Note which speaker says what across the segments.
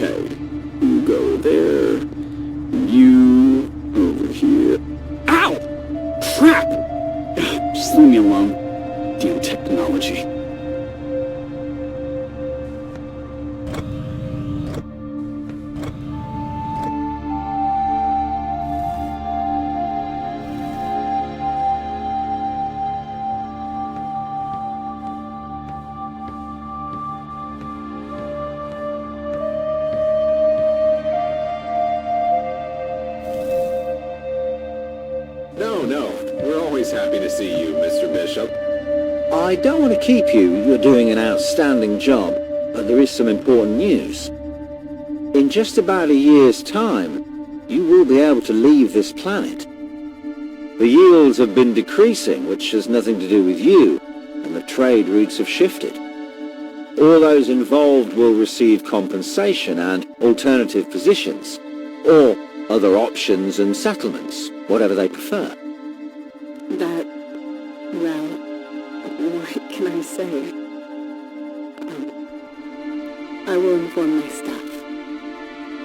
Speaker 1: Okay. You go there. You over here. Ow! Crap! Just leave me alone. Damn technology.
Speaker 2: No. We're always happy to see you, Mr. Bishop.
Speaker 3: I don't want to keep you. You're doing an outstanding job, but there is some important news. In just about a year's time, you will be able to leave this planet. The yields have been decreasing, which has nothing to do with you, and the trade routes have shifted. All those involved will receive compensation and alternative positions, or other options and settlements, whatever they prefer.
Speaker 4: Well, what can I say? I will inform my staff.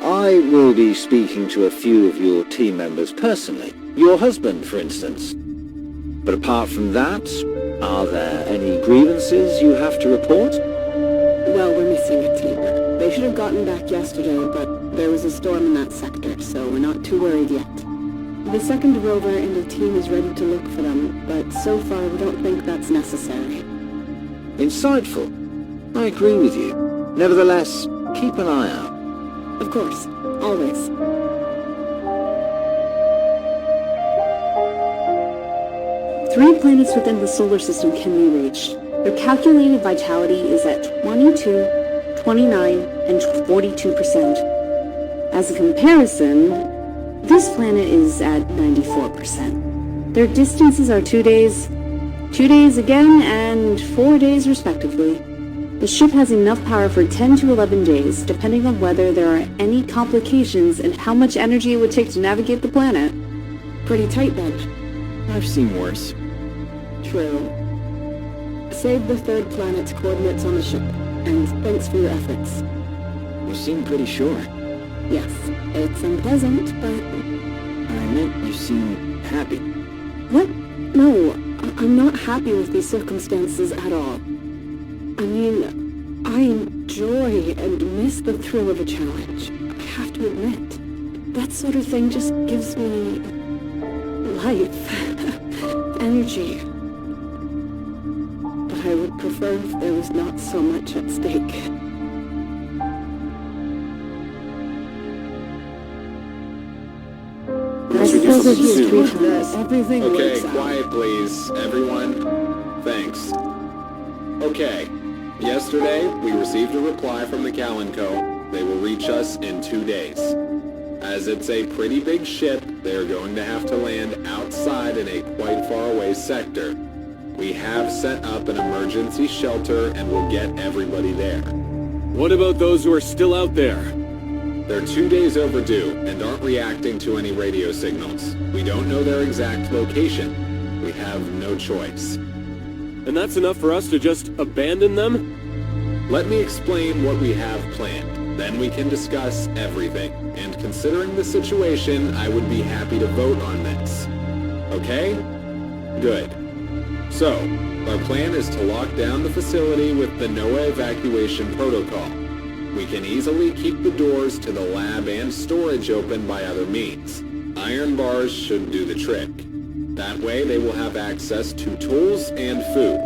Speaker 3: I will be speaking to a few of your team members personally. Your husband, for instance. But apart from that, are there any grievances you have to report?
Speaker 4: Well, we're missing a team. They should have gotten back yesterday, but there was a storm in that sector, so we're not too worried yet. The second Rover and a team is ready to look for them, but so far we don't think that's necessary.
Speaker 3: Insightful. I agree with you. Nevertheless, keep an eye out.
Speaker 4: Of course. Always.
Speaker 5: Three planets within the solar system can be reached. Their calculated vitality is at 22, 29, and 42%. As a comparison, this planet is at 94%. Their distances are 2 days again, and 4 days respectively. The ship has enough power for 10 to 11 days, depending on whether there are any complications and how much energy it would take to navigate the planet.
Speaker 4: Pretty tight then.
Speaker 1: I've seen worse.
Speaker 4: True. Save the third planet's coordinates on the ship, and thanks for your efforts.
Speaker 1: You seem pretty sure.
Speaker 4: Yes, it's unpleasant, but...
Speaker 1: I meant you seem happy.
Speaker 4: What? No, I'm not happy with these circumstances at all. I mean, I enjoy and miss the thrill of a challenge. I have to admit. That sort of thing just gives me... life. Energy. But I would prefer if there was not so much at stake. Everything
Speaker 2: Okay,
Speaker 4: works out.
Speaker 2: quiet please, everyone. Thanks. Okay. Yesterday, we received a reply from the Kalenko. They will reach us in 2 days. As it's a pretty big ship, they are going to have to land outside in a quite far away sector. We have set up an emergency shelter and will get everybody there.
Speaker 6: What about those who are still out there?
Speaker 2: They're 2 days overdue and aren't reacting to any radio signals. We don't know their exact location. We have no choice.
Speaker 6: And that's enough for us to just abandon them?
Speaker 2: Let me explain what we have planned. Then we can discuss everything. And considering the situation, I would be happy to vote on this. Okay? Good. So, our plan is to lock down the facility with the NOAA evacuation protocol. We can easily keep the doors to the lab and storage open by other means. Iron bars should do the trick. That way they will have access to tools and food.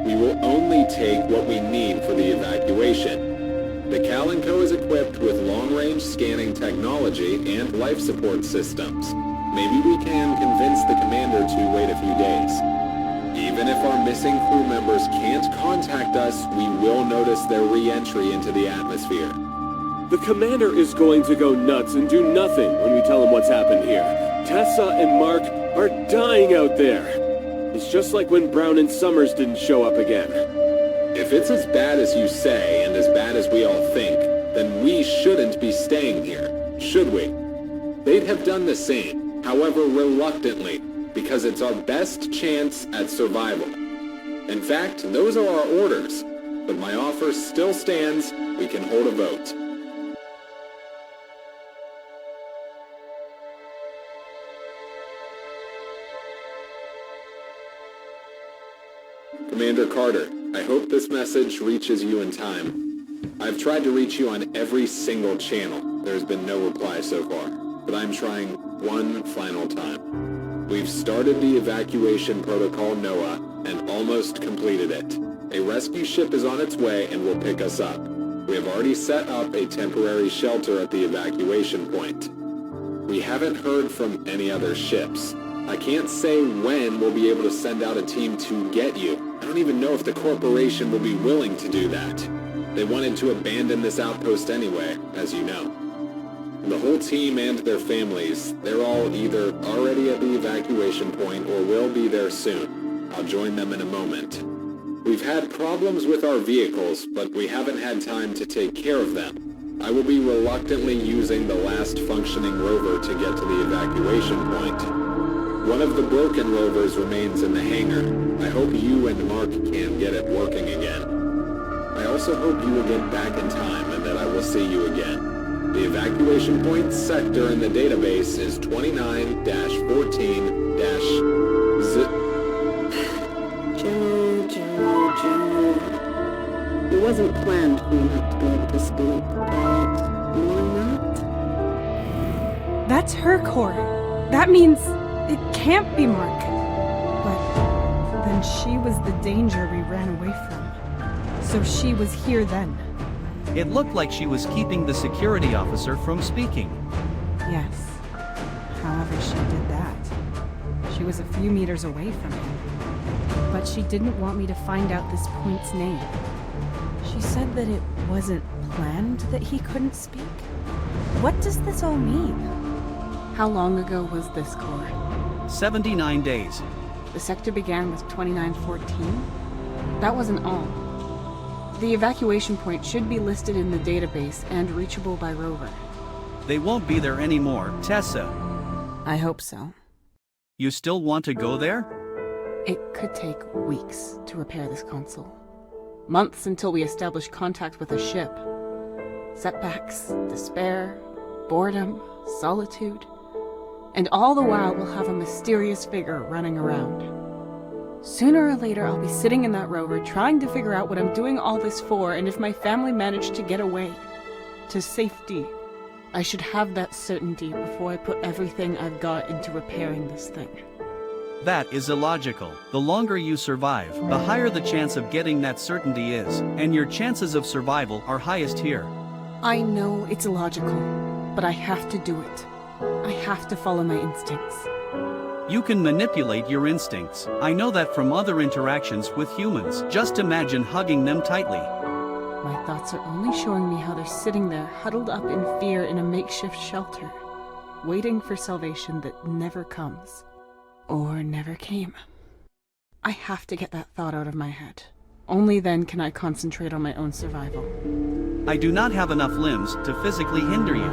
Speaker 2: We will only take what we need for the evacuation. The Kalenko is equipped with long-range scanning technology and life support systems. Maybe we can convince the commander to wait a few days. Even if our missing crew members can't contact us, we will notice their re-entry into the atmosphere.
Speaker 6: The commander is going to go nuts and do nothing when we tell him what's happened here. Tessa and Mark are dying out there. It's just like when Brown and Summers didn't show up again.
Speaker 2: If it's as bad as you say and as bad as we all think, then we shouldn't be staying here, should we? They'd have done the same, however reluctantly, because it's our best chance at survival. In fact, those are our orders, but my offer still stands. We can hold a vote. Commander Carter, I hope this message reaches you in time. I've tried to reach you on every single channel. There's been no reply so far, but I'm trying one final time. We've started the evacuation protocol NOAA and almost completed it. A rescue ship is on its way and will pick us up. We have already set up a temporary shelter at the evacuation point. We haven't heard from any other ships. I can't say when we'll be able to send out a team to get you. I don't even know if the corporation will be willing to do that. They wanted to abandon this outpost anyway, as you know. The whole team and their families, they're all either already at the evacuation point or will be there soon. I'll join them in a moment. We've had problems with our vehicles, but we haven't had time to take care of them. I will be reluctantly using the last functioning rover to get to the evacuation point. One of the broken rovers remains in the hangar. I hope you and Mark can get it working again. I also hope you will get back in time and that I will see you again. The evacuation point sector in the database is 29-14-Z...
Speaker 4: Joe. It wasn't planned for you not to be able to speak, but why not?
Speaker 7: That's her core. That means it can't be Mark. But then she was the danger we ran away from. So she was here then.
Speaker 8: It looked like she was keeping the security officer from speaking.
Speaker 7: Yes. However, she did that. She was a few meters away from him. But she didn't want me to find out this point's name. She said that it wasn't planned that he couldn't speak. What does this all mean? How long ago was this core?
Speaker 8: 79 days.
Speaker 7: The sector began with 2914? That wasn't all. The evacuation point should be listed in the database and reachable by Rover.
Speaker 8: They won't be there anymore, Tessa.
Speaker 7: I hope so.
Speaker 8: You still want to go there?
Speaker 7: It could take weeks to repair this console. Months until we establish contact with a ship. Setbacks, despair, boredom, solitude. And all the while we'll have a mysterious figure running around. Sooner or later I'll be sitting in that rover trying to figure out what I'm doing all this for and if my family managed to get away. To safety. I should have that certainty before I put everything I've got into repairing this thing.
Speaker 8: That is illogical. The longer you survive, the higher the chance of getting that certainty is, and your chances of survival are highest here.
Speaker 7: I know it's illogical, but I have to do it. I have to follow my instincts.
Speaker 8: You can manipulate your instincts. I know that from other interactions with humans. Just imagine hugging them tightly.
Speaker 7: My thoughts are only showing me how they're sitting there, huddled up in fear in a makeshift shelter, waiting for salvation that never comes. Or never came. I have to get that thought out of my head. Only then can I concentrate on my own survival.
Speaker 8: I do not have enough limbs to physically hinder you.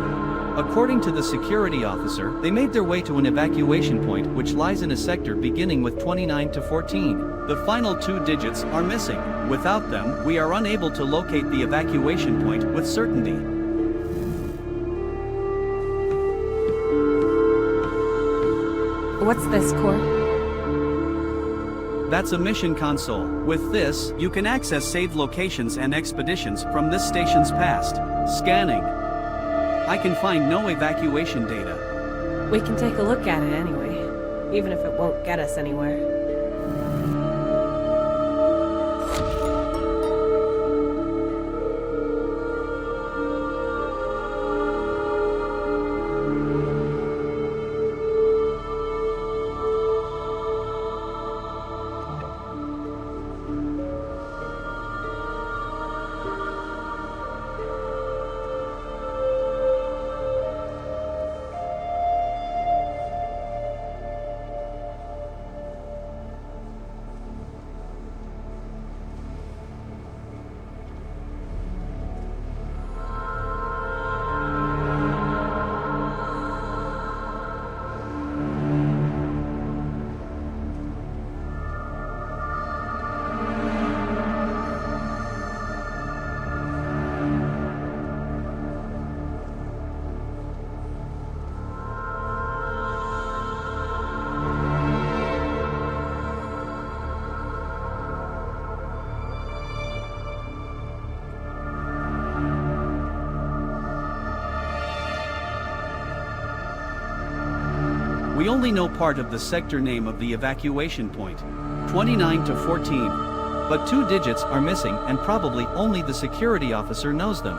Speaker 8: According to the security officer, they made their way to an evacuation point which lies in a sector beginning with 29 to 14. The final 2 digits are missing. Without them, we are unable to locate the evacuation point with certainty.
Speaker 7: What's this, Core?
Speaker 8: That's a mission console. With this, you can access saved locations and expeditions from this station's past. Scanning. I can find no evacuation data.
Speaker 9: We can take a look at it anyway, even if it won't get us anywhere.
Speaker 8: We only know part of the sector name of the evacuation point, 29 to 14. But 2 digits are missing and probably only the security officer knows them.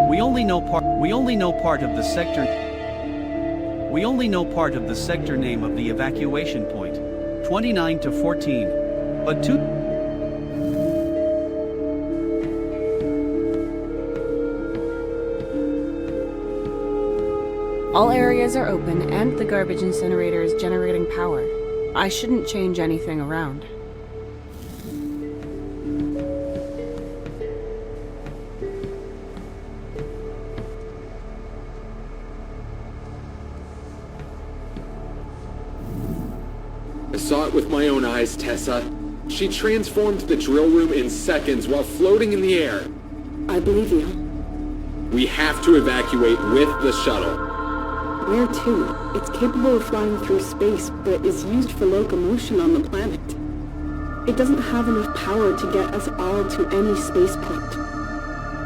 Speaker 8: We only know part of the sector name of the evacuation point, 29 to 14. But 2
Speaker 7: All areas are open and the garbage incinerator is generating power. I shouldn't change anything around.
Speaker 2: I saw it with my own eyes, Tessa. She transformed the drill room in seconds while floating in the air.
Speaker 4: I believe you.
Speaker 2: We have to evacuate with the shuttle.
Speaker 4: Where to? It's capable of flying through space, but is used for locomotion on the planet. It doesn't have enough power to get us all to any spaceport.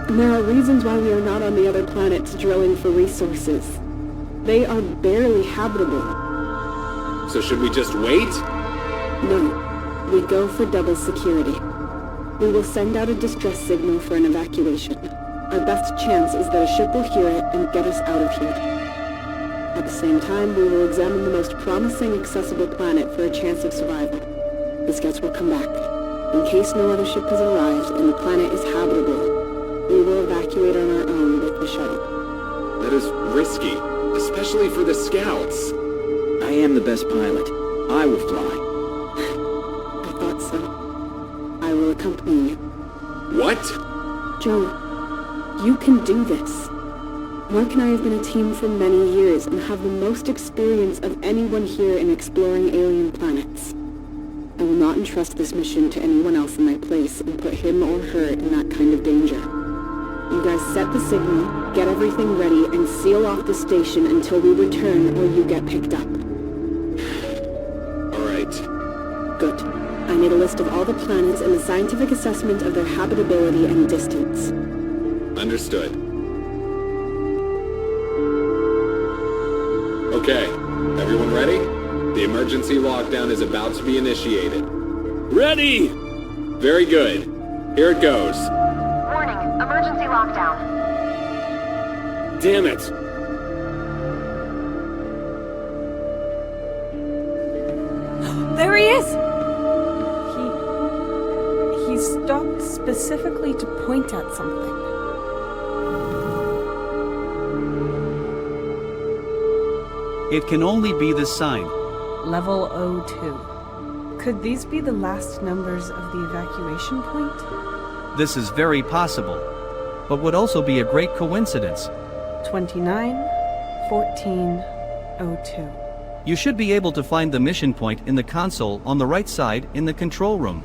Speaker 4: And there are reasons why we are not on the other planets drilling for resources. They are barely habitable.
Speaker 2: So should we just wait?
Speaker 4: No. We go for double security. We will send out a distress signal for an evacuation. Our best chance is that a ship will hear it and get us out of here. At the same time, we will examine the most promising accessible planet for a chance of survival. The scouts will come back. In case no other ship has arrived and the planet is habitable, we will evacuate on our own with the shuttle.
Speaker 2: That is risky, especially for the scouts.
Speaker 1: I am the best pilot. I will fly.
Speaker 4: I thought so. I will accompany you.
Speaker 2: What?
Speaker 4: Joe, you can do this. Mark and I have been a team for many years and have the most experience of anyone here in exploring alien planets. I will not entrust this mission to anyone else in my place and put him or her in that kind of danger. You guys set the signal, get everything ready, and seal off the station until we return or you get picked up.
Speaker 2: All right.
Speaker 4: Good. I need a list of all the planets and the scientific assessment of their habitability and distance.
Speaker 2: Understood. Okay, everyone ready? The emergency lockdown is about to be initiated.
Speaker 6: Ready!
Speaker 2: Very good. Here it goes.
Speaker 10: Warning, emergency lockdown.
Speaker 6: Damn it!
Speaker 9: There he is! He stopped specifically to point at something.
Speaker 8: It can only be this sign.
Speaker 9: Level 02. Could these be the last numbers of the evacuation point?
Speaker 8: This is very possible, but would also be a great coincidence.
Speaker 9: 29, 14, 02.
Speaker 8: You should be able to find the mission point in the console on the right side in the control room.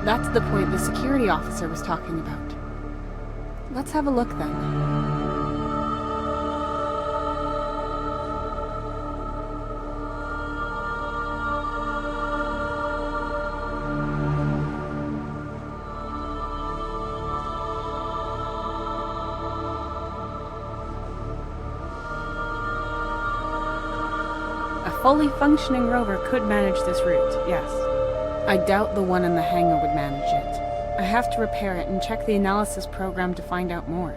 Speaker 7: That's the point the security officer was talking about. let's have a look then. A fully functioning rover could manage this route, yes. I doubt the one in the hangar would manage it. I have to repair it and check the analysis program to find out more.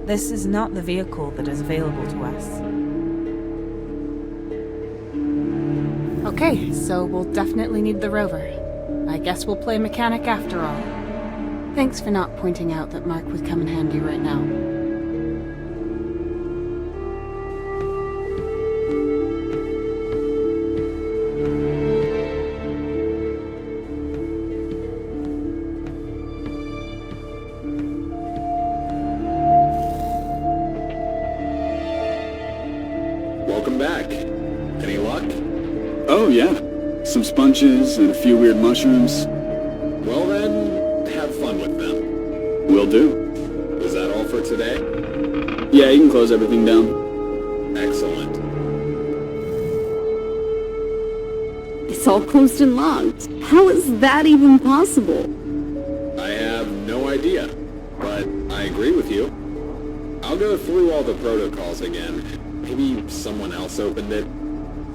Speaker 9: This is not the vehicle that is available to us.
Speaker 7: Okay, so we'll definitely need the rover. I guess we'll play mechanic after all. Thanks for not pointing out that Mark would come in handy right now.
Speaker 2: Welcome back. Any luck?
Speaker 11: Oh, yeah. Some sponges and a few weird mushrooms.
Speaker 2: Well then, have fun with them.
Speaker 11: Will do.
Speaker 2: Is that all for today?
Speaker 11: Yeah, you can close everything down.
Speaker 2: Excellent.
Speaker 5: It's all closed and locked. How is that even possible?
Speaker 2: I have no idea, but I agree with you. I'll go through all the protocols again. Maybe someone else opened it.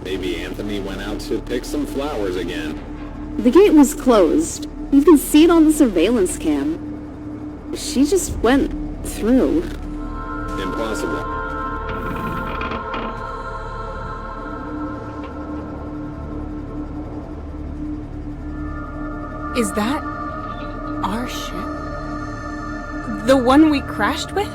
Speaker 2: Maybe Anthony went out to pick some flowers again.
Speaker 5: The gate was closed. You can see it on the surveillance cam. She just went through.
Speaker 2: Impossible.
Speaker 7: Is that our ship? The one we crashed with?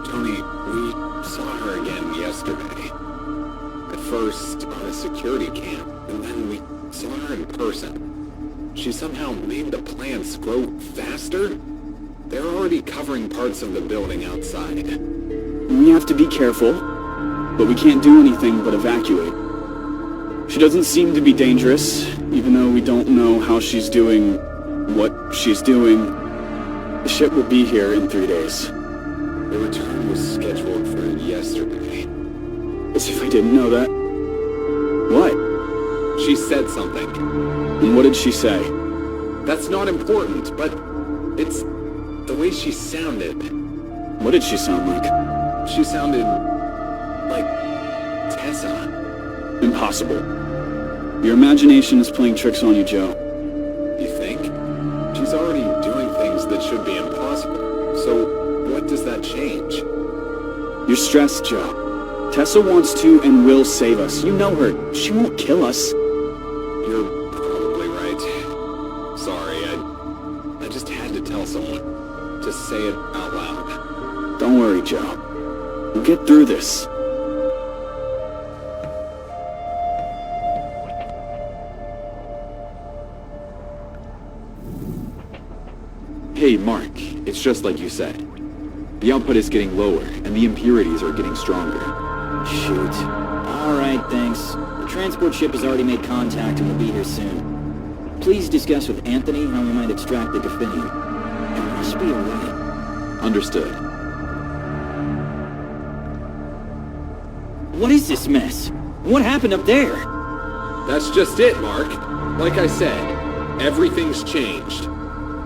Speaker 2: Tony, we saw her again yesterday. At first on a security cam, and then we saw her in person. She somehow made the plants grow faster? They're already covering parts of the building outside.
Speaker 11: We have to be careful, but we can't do anything but evacuate. She doesn't seem to be dangerous, even though we don't know how she's doing what she's doing. The ship will be here in 3 days.
Speaker 2: The return was scheduled for yesterday.
Speaker 11: As if I didn't know that. What?
Speaker 2: She said something.
Speaker 11: And what did she say?
Speaker 2: That's not important, but it's the way she sounded.
Speaker 11: What did she sound like?
Speaker 2: She sounded like Tessa.
Speaker 11: Impossible. Your imagination is playing tricks on you, Joe.
Speaker 2: You think? She's already doing things that should be impossible. So what does that change?
Speaker 11: You're stressed, Joe. Tessa wants to and will save us. You know her. She won't kill us.
Speaker 2: You're probably right. Sorry, I just had to tell someone. To say it out loud.
Speaker 11: Don't worry, Joe. We'll get through this.
Speaker 12: Hey, Mark, it's just like you said. The output is getting lower, and the impurities are getting stronger.
Speaker 1: Shoot. Alright, thanks. The transport ship has already made contact and will be here soon. Please discuss with Anthony how we might extract the definium. There must be a way.
Speaker 12: Understood.
Speaker 1: What is this mess? What happened up there?
Speaker 2: That's just it, Mark. Like I said, everything's changed.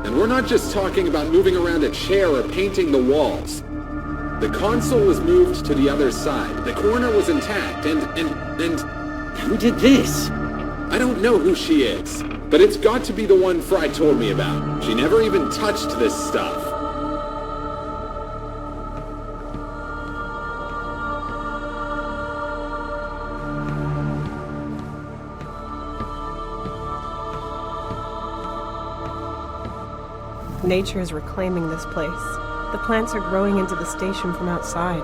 Speaker 2: And we're not just talking about moving around a chair or painting the walls. The console was moved to the other side. The corner was intact, and...
Speaker 1: Who did this?
Speaker 2: I don't know who she is, but it's got to be the one Fry told me about. She never even touched this stuff.
Speaker 9: Nature is reclaiming this place. The plants are growing into the station from outside.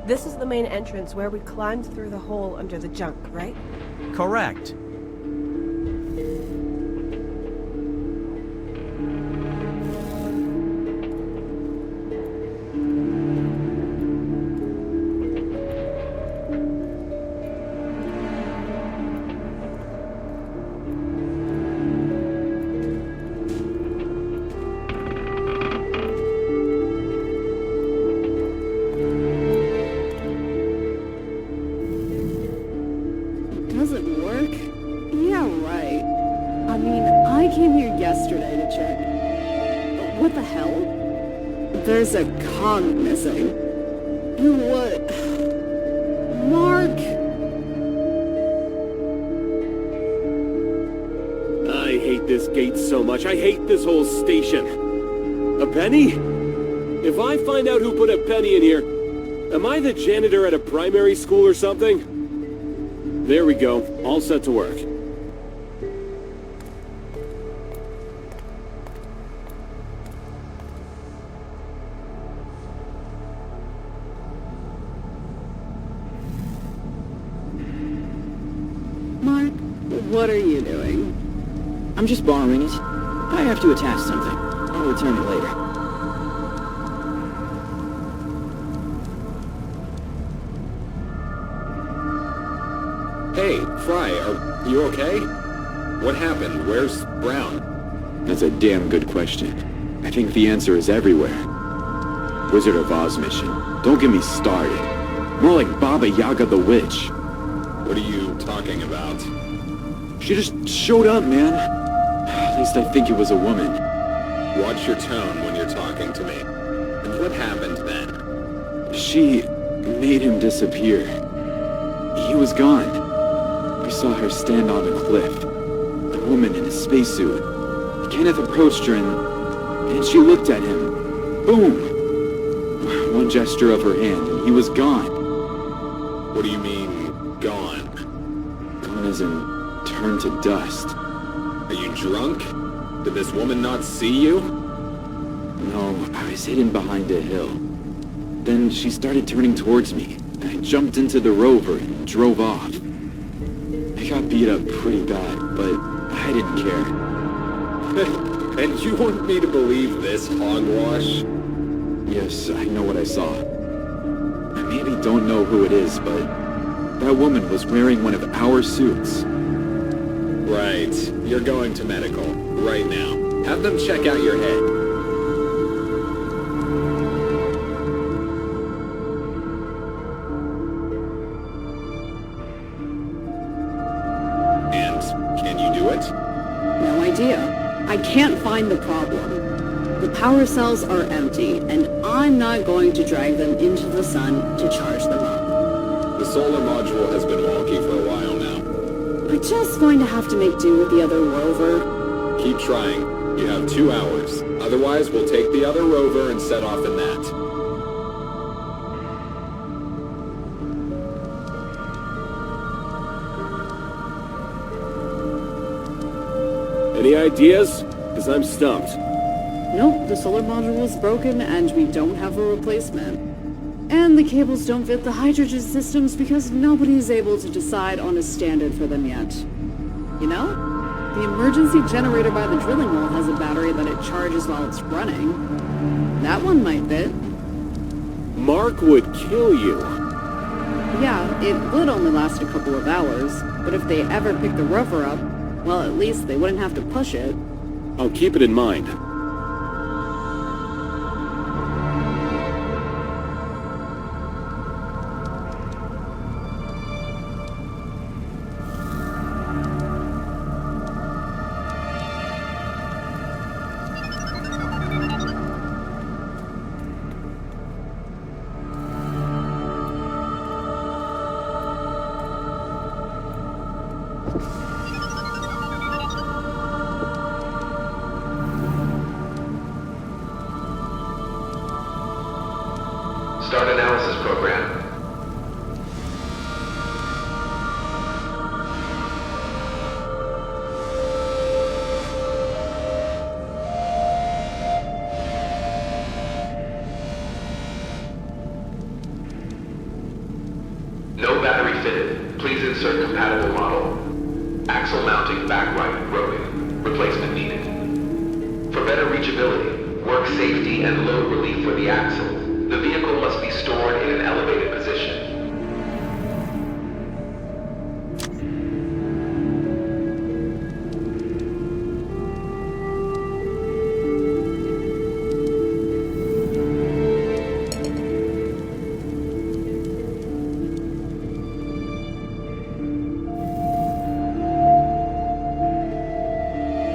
Speaker 9: This is the main entrance where we climbed through the hole under the junk, right?
Speaker 8: Correct.
Speaker 4: Doesn't work? Yeah, right. I mean, I came here yesterday to check. What the hell? There's a cog missing. What? Mark!
Speaker 6: I hate this gate so much. I hate this whole station. A penny? If I find out who put a penny in here, am I the janitor at a primary school or something? There we go. All set to work.
Speaker 4: Mark, what are you doing?
Speaker 1: I'm just borrowing it. I have to attach something. I'll return it later.
Speaker 2: Hey, Fry, are you okay? What happened? Where's Brown?
Speaker 12: That's a damn good question. I think the answer is everywhere. Wizard of Oz mission. Don't get me started. More like Baba Yaga the Witch.
Speaker 2: What are you talking about?
Speaker 12: She just showed up, man. At least I think it was a woman.
Speaker 2: Watch your tone when you're talking to me. And what happened then?
Speaker 12: She made him disappear. He was gone. We saw her stand on a cliff. A woman in a spacesuit. Kenneth approached her and she looked at him. Boom! One gesture of her hand and he was gone.
Speaker 2: What do you mean, gone?
Speaker 12: Gone as in turned to dust.
Speaker 2: Are you drunk? Did this woman not see you?
Speaker 12: No, I was hidden behind a hill. Then she started turning towards me. I jumped into the Rover and drove off. I got beat up pretty bad, but I didn't care.
Speaker 2: And you want me to believe this hogwash?
Speaker 12: Yes, I know what I saw. I maybe don't know who it is, but that woman was wearing one of our suits.
Speaker 2: Right. You're going to medical. Right now. Have them check out your head.
Speaker 4: No idea. I can't find the problem. The power cells are empty, and I'm not going to drag them into the sun to charge them up.
Speaker 2: The solar module has been wonky for a while now.
Speaker 4: We're just going to have to make do with the other rover.
Speaker 2: Keep trying. You have 2 hours. Otherwise, we'll take the other rover and set off in that.
Speaker 6: Any ideas? Because I'm stumped.
Speaker 4: Nope, the solar module is broken and we don't have a replacement. And the cables don't fit the hydrogen systems because nobody is able to decide on a standard for them yet. You know, the emergency generator by the drilling hole has a battery that it charges while it's running. That one might fit.
Speaker 6: Mark would kill you.
Speaker 4: Yeah, it would only last a couple of hours, but if they ever pick the rover up, well, at least they wouldn't have to push it.
Speaker 6: I'll keep it in mind.
Speaker 13: Start analysis program. No battery fitted. Please insert compatible model. Axle mounting back right broken. Replacement needed. For better reachability, work safety and load relief for the axle. The vehicle must be stored in an elevated position.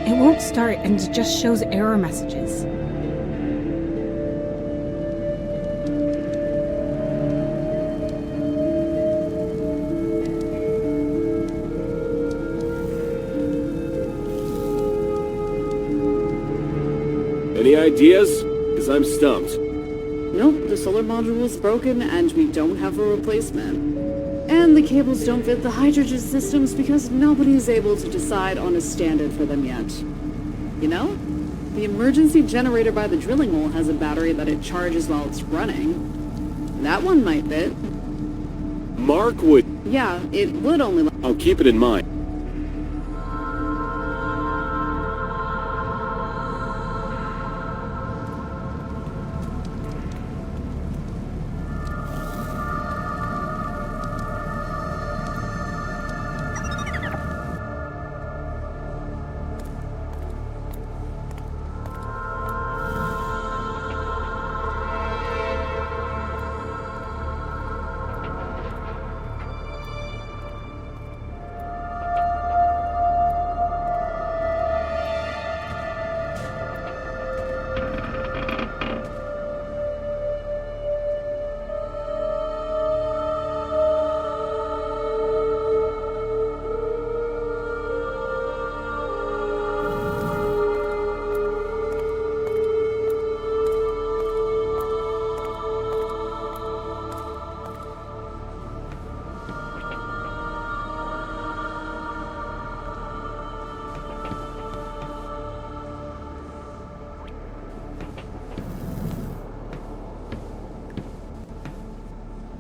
Speaker 9: It won't start and it just shows error messages.
Speaker 6: Any ideas? Because I'm stumped.
Speaker 4: Nope, the solar module is broken and we don't have a replacement. And the cables don't fit the hydrogen systems because nobody is able to decide on a standard for them yet. You know, the emergency generator by the drilling hole has a battery that it charges while it's running. That one might fit.
Speaker 6: Mark would...
Speaker 4: Yeah, it would only...
Speaker 6: I'll keep it in mind.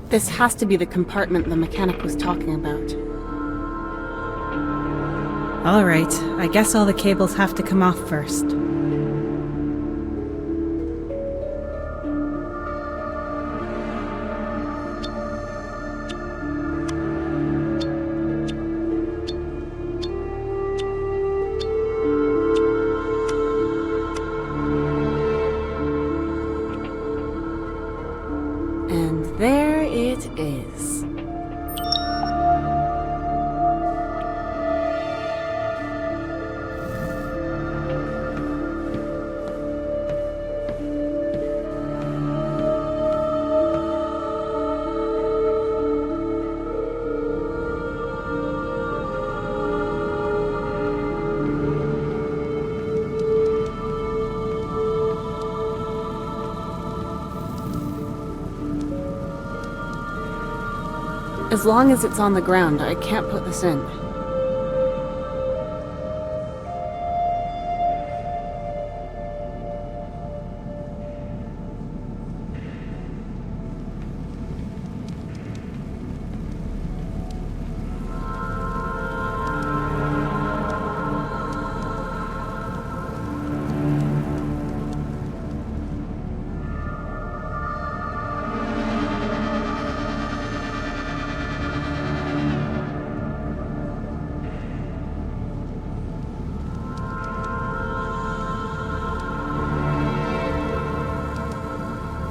Speaker 7: This has to be the compartment the mechanic was talking about.
Speaker 9: Alright, I guess all the cables have to come off first.
Speaker 7: And there it is. As long as it's on the ground, I can't put this in.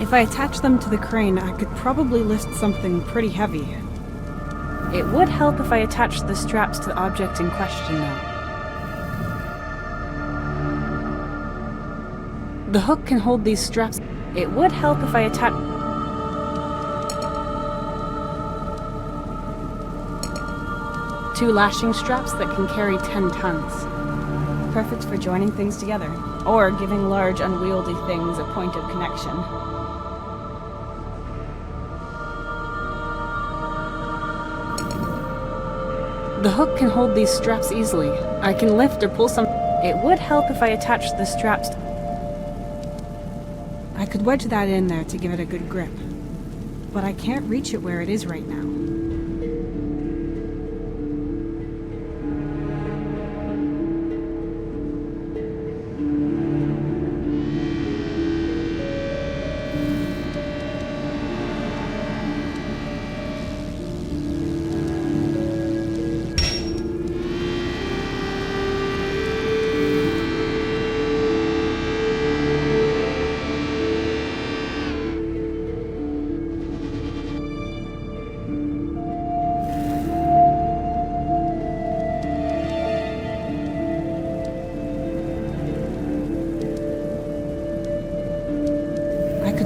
Speaker 9: If I attach them to the crane, I could probably lift something pretty heavy. It would help if I attached the straps to the object in question, though.
Speaker 7: The hook can hold these straps.
Speaker 9: It would help if I attach...
Speaker 7: Two lashing straps that can carry 10 tons.
Speaker 9: Perfect for joining things together, or giving large, unwieldy things a point of connection. The hook can hold these straps easily. I can lift or pull some. It would help if I attached the straps. I could wedge that in there to give it a good grip. But I can't reach it where it is right now.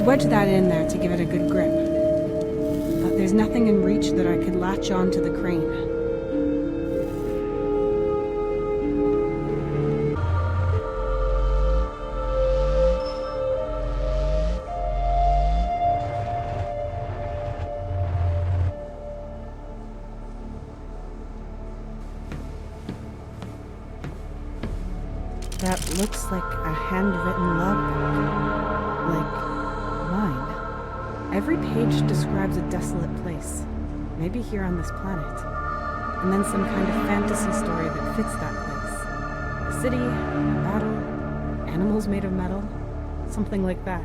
Speaker 9: Wedge that in there to give it a good grip. But there's nothing in reach that I could latch onto the crane. That looks like a handwritten logbook. Like mine. Every page describes a desolate place, maybe here on this planet, and then some kind of fantasy story that fits that place. A city, a battle, animals made of metal, something like that.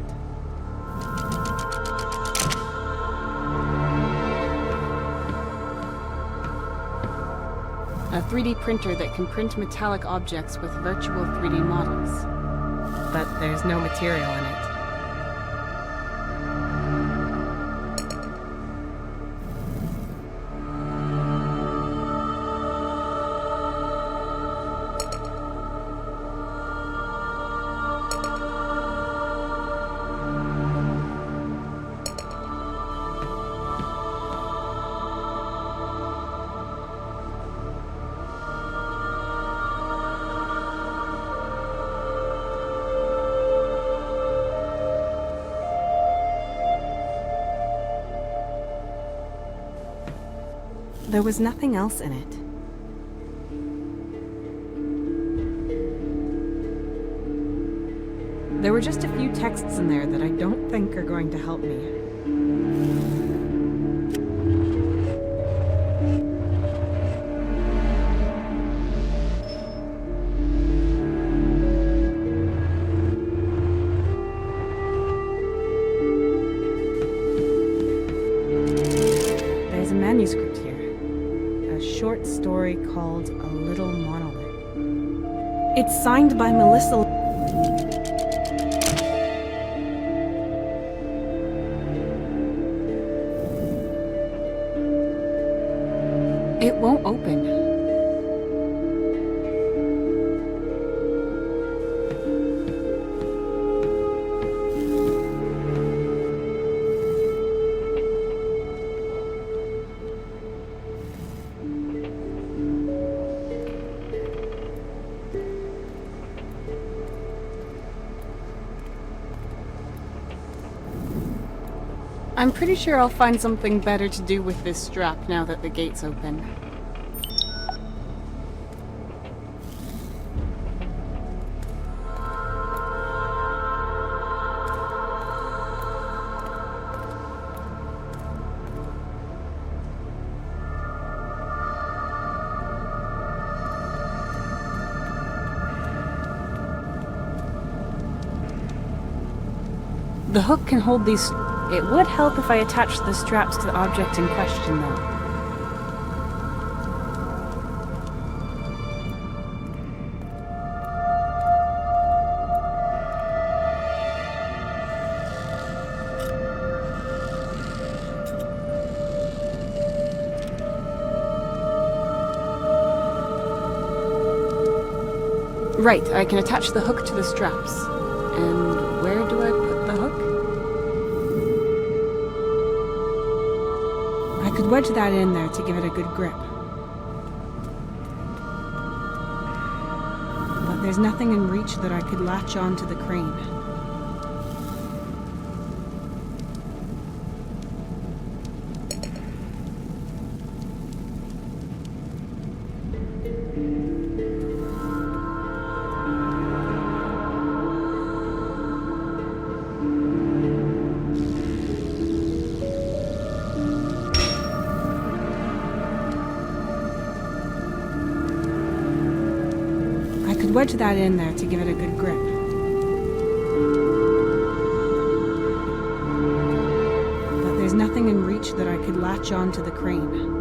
Speaker 9: A 3D printer that can print metallic objects with virtual 3D models. But there's no material in it. There was nothing else in it. There were just a few texts in there that I don't think are going to help me. There's a manuscript here. A short story called A Little Monolith. It's signed by Melissa. It won't open. I'm pretty sure I'll find something better to do with this strap now that the gate's open. The hook can hold these. It would help if I attached the straps to the object in question, though. Right, I can attach the hook to the straps. And where do I put the hook? I could wedge that in there to give it a good grip. But there's nothing in reach that I could latch onto the crane. wedge that in there to give it a good grip. But there's nothing in reach that I could latch on to the crane.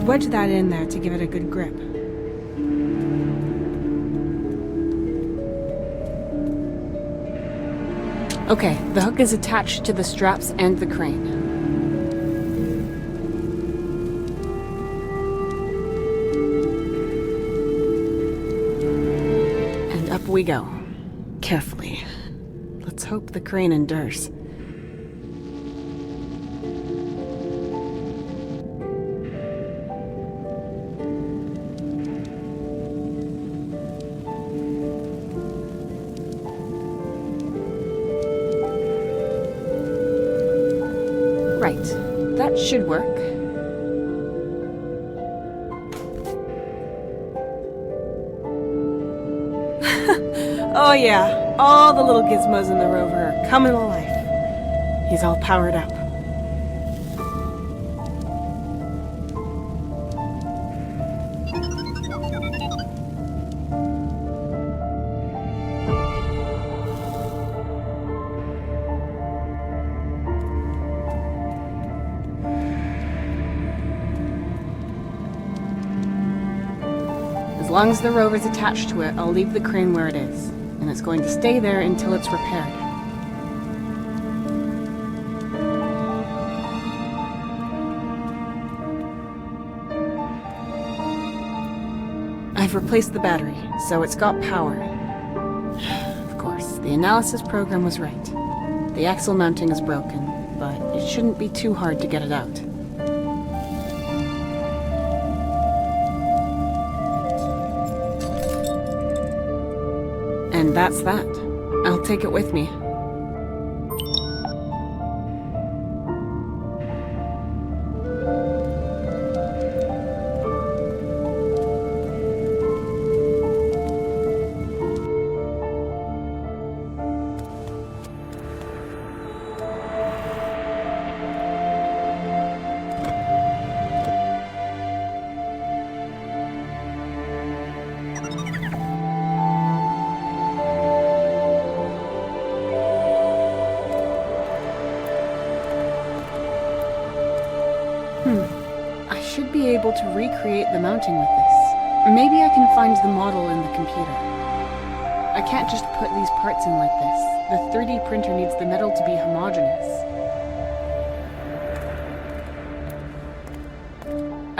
Speaker 9: Wedge that in there to give it a good grip. Okay, the hook is attached to the straps and the crane. And up we go. Carefully. Let's hope the crane endures. Right, that should work. Oh yeah, all the little gizmos in the Rover are coming to life. He's all powered up. As long as the rover's attached to it, I'll leave the crane where it is, and it's going to stay there until it's repaired. I've replaced the battery, so it's got power. Of course, the analysis program was right. The axle mounting is broken, but it shouldn't be too hard to get it out. And that's that. I'll take it with me. I should be able to recreate the mounting with this. Maybe I can find the model in the computer. I can't just put these parts in like this. The 3D printer needs the metal to be homogeneous.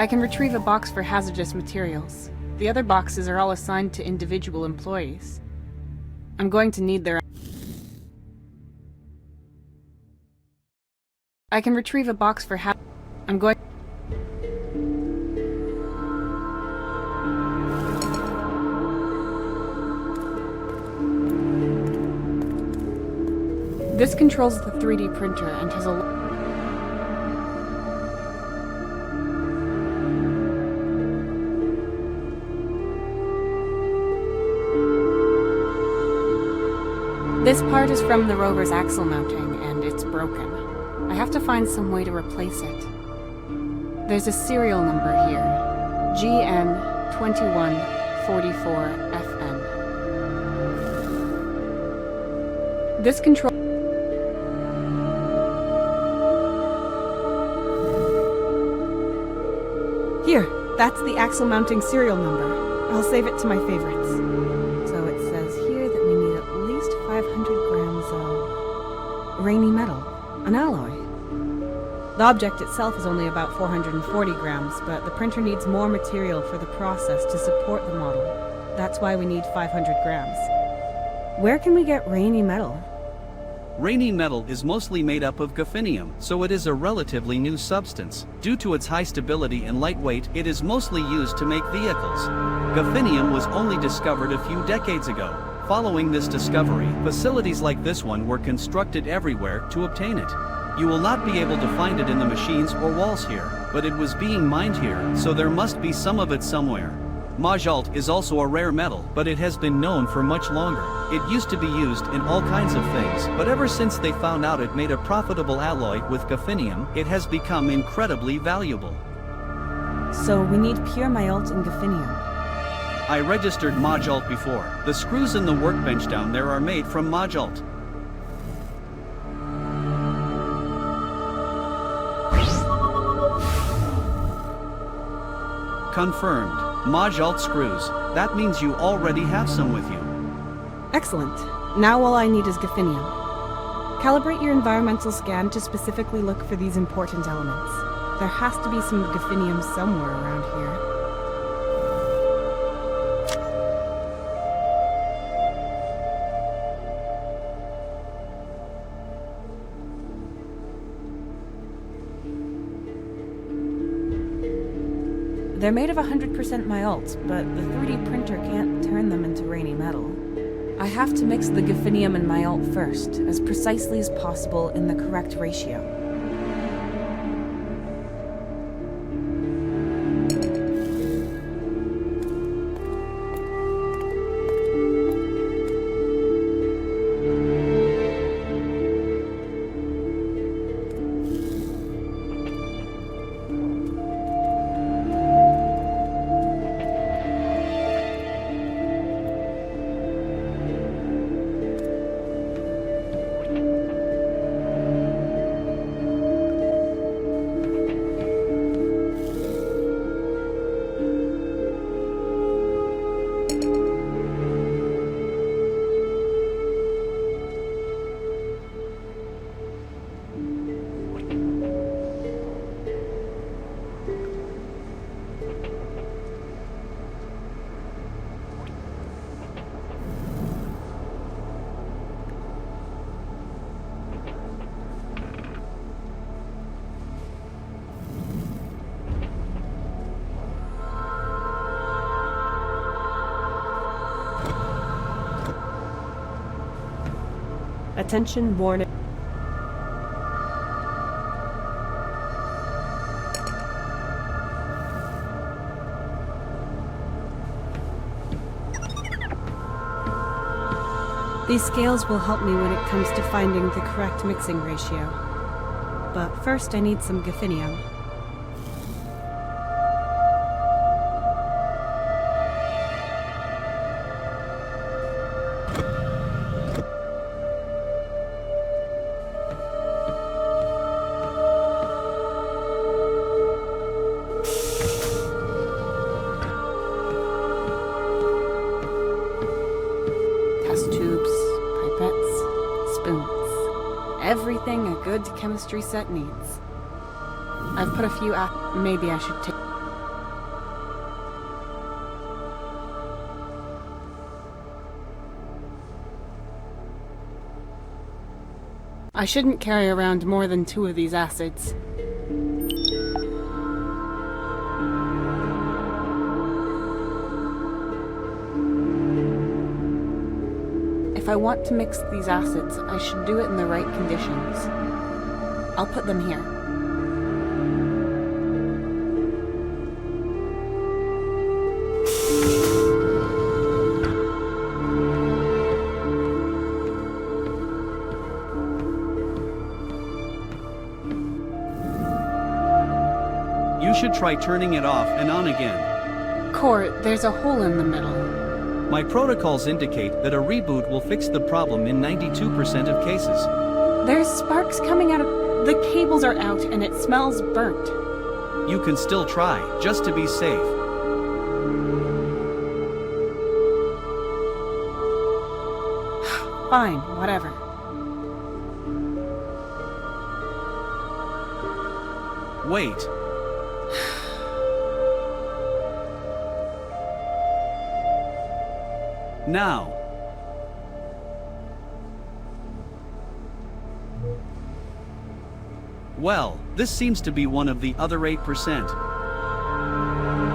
Speaker 7: I can retrieve a box for hazardous materials. The other boxes are all assigned to individual employees. I'm going to need their... I can retrieve a box for I'm going... This controls the 3D printer and has a... This part is from the Rover's axle mounting, and it's broken. I have to find some way to replace it. There's a serial number here. GN2144FN. This control...
Speaker 9: Here, that's the axle mounting serial number. I'll save it to my favorites. So it says here that we need at least 500 grams of rainy metal, an alloy. The object itself is only about 440 grams, but the printer needs more material for the process to support the model. That's why we need 500 grams. Where can we get rainy metal?
Speaker 8: Rainy metal is mostly made up of gophinium, so it is a relatively new substance. Due to its high stability and lightweight, it is mostly used to make vehicles. Gophinium was only discovered a few decades ago. Following this discovery, facilities like this one were constructed everywhere to obtain it. You will not be able to find it in the machines or walls here, but it was being mined here, so there must be some of it somewhere. Monolith is also a rare metal, but it has been known for much longer. It used to be used in all kinds of things, but ever since they found out it made a profitable alloy with gophinium, it has become incredibly valuable.
Speaker 9: So we need pure Monolith and gophinium.
Speaker 8: I registered Monolith before. The screws in the workbench down there are made from Monolith. Confirmed. Monolith screws. That means you already have some with you.
Speaker 9: Excellent. Now all I need is gophinium. Calibrate your environmental scan to specifically look for these important elements. There has to be some gophinium somewhere around here. They're made of 100% Monolith, but the 3D printer can't turn them into rainy metal. I have to mix the gophinium and Monolith first, as precisely as possible in the correct ratio. Attention warning. These scales will help me when it comes to finding the correct mixing ratio. But first I need some gophinium.
Speaker 7: Everything a good chemistry set needs. I've put a few maybe I should take... I shouldn't carry around more than 2 of these acids. If I want to mix these acids, I should do it in the right conditions. I'll put them here.
Speaker 8: You should try turning it off and on again.
Speaker 7: Core, there's a hole in the middle.
Speaker 8: My protocols indicate that a reboot will fix the problem in 92% of cases.
Speaker 7: There's sparks coming out of... The cables are out and it smells burnt.
Speaker 8: You can still try, just to be safe.
Speaker 7: Fine, whatever.
Speaker 8: Wait. Now. Well, this seems to be one of the other 8%.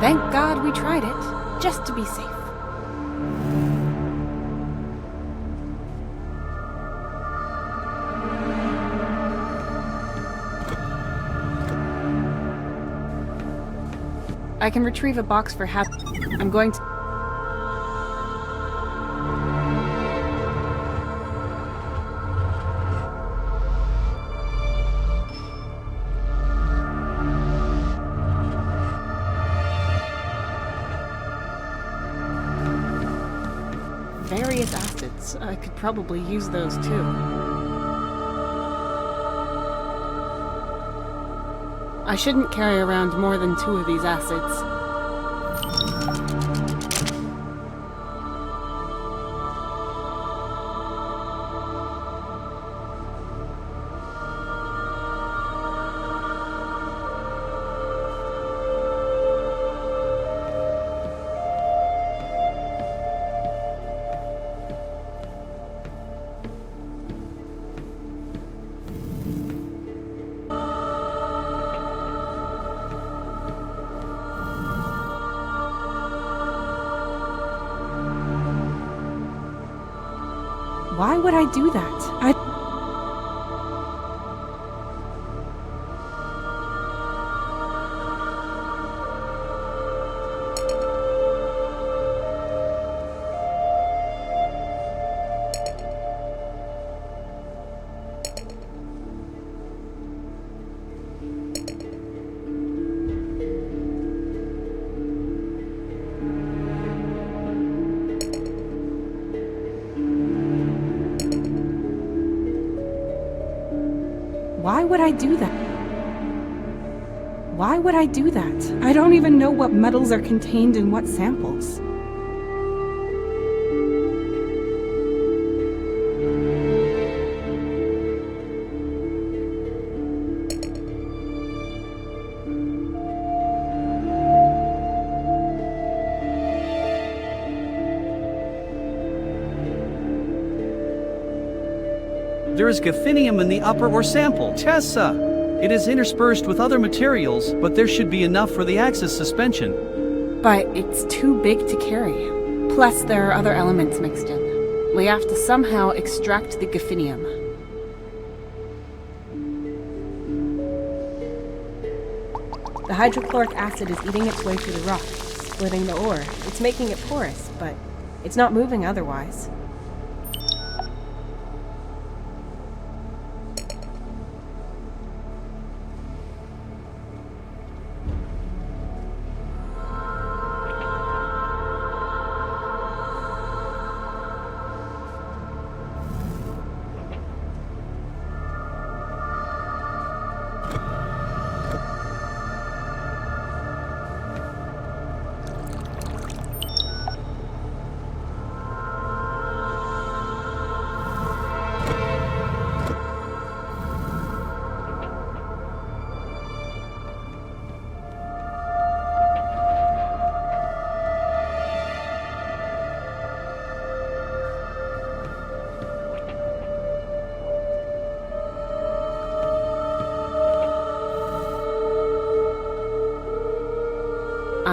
Speaker 7: Thank God we tried it, just to be safe. I can retrieve a box for I'm going to... Various acids. I could probably use those too. I shouldn't carry around more than 2 of these acids. Why would I do that? Why would I do that? Why would I do that? I don't even know what metals are contained in what samples.
Speaker 8: There is gaffinium in the upper ore sample. Tessa! It is interspersed with other materials, but there should be enough for the axis suspension.
Speaker 7: But it's too big to carry. Plus, there are other elements mixed in. We have to somehow extract the gaffinium.
Speaker 9: The hydrochloric acid is eating its way through the rock, splitting the ore. It's making it porous, but it's not moving otherwise.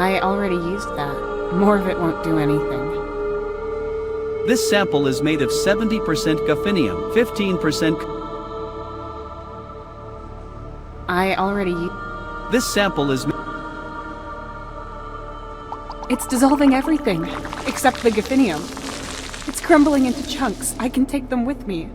Speaker 7: I already used that. More of it won't do anything.
Speaker 8: This sample is made of 70% guffinium, 15%.
Speaker 7: I already used...
Speaker 8: This sample is...
Speaker 7: It's dissolving everything, except the guffinium. It's crumbling into chunks. I can take them with me.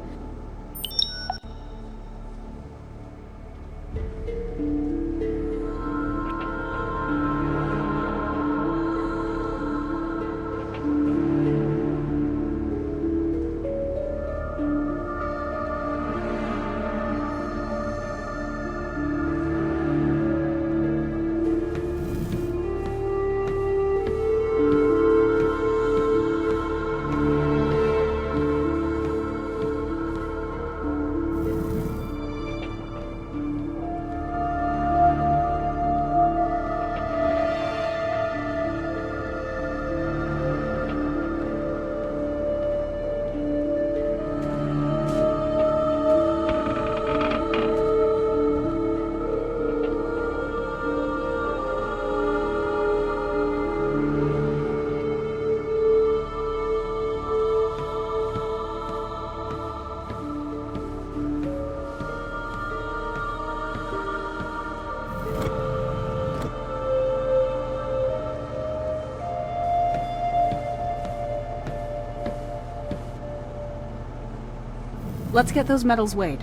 Speaker 7: Let's get those metals weighed.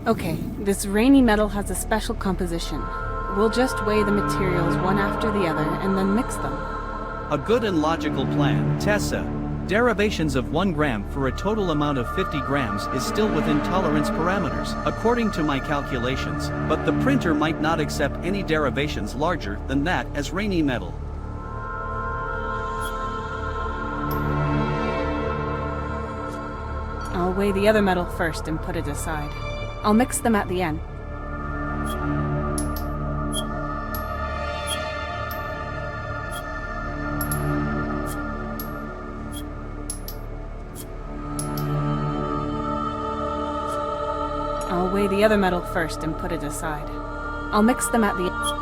Speaker 7: Okay, this rainy metal has a special composition. We'll just weigh the materials one after the other and then mix them.
Speaker 8: A good and logical plan, Tessa. Derivations of 1 gram for a total amount of 50 grams is still within tolerance parameters, according to my calculations, but the printer might not accept any derivations larger than that as rainy metal.
Speaker 7: I'll weigh the other metal first and put it aside. I'll mix them at the end. I'll weigh the other metal first and put it aside. I'll mix them at the end.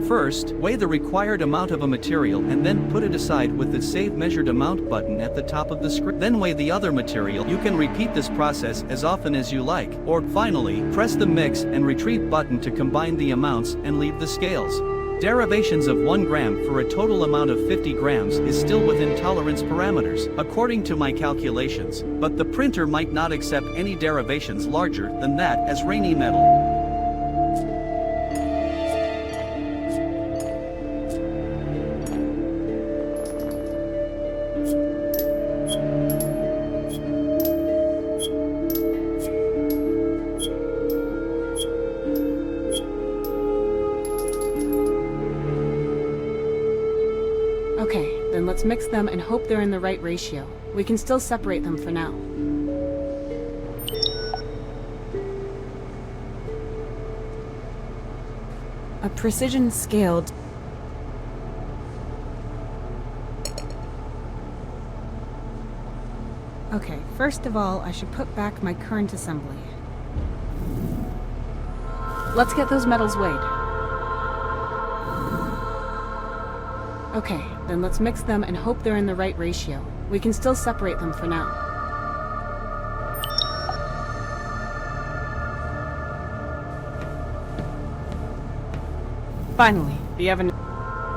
Speaker 8: First, weigh the required amount of a material and then put it aside with the Save Measured Amount button at the top of the screen. Then weigh the other material. You can repeat this process as often as you like. Or, finally, press the Mix and Retrieve button to combine the amounts and leave the scales. Derivations of 1 gram for a total amount of 50 grams is still within tolerance parameters, according to my calculations, but the printer might not accept any derivations larger than that as rainy metal.
Speaker 7: Okay, then let's mix them and hope they're in the right ratio. We can still separate them for now. A precision scaled. Okay, first of all, I should put back my current assembly. Let's get those metals weighed. Okay, then let's mix them and hope they're in the right ratio. We can still separate them for now. Finally, the oven...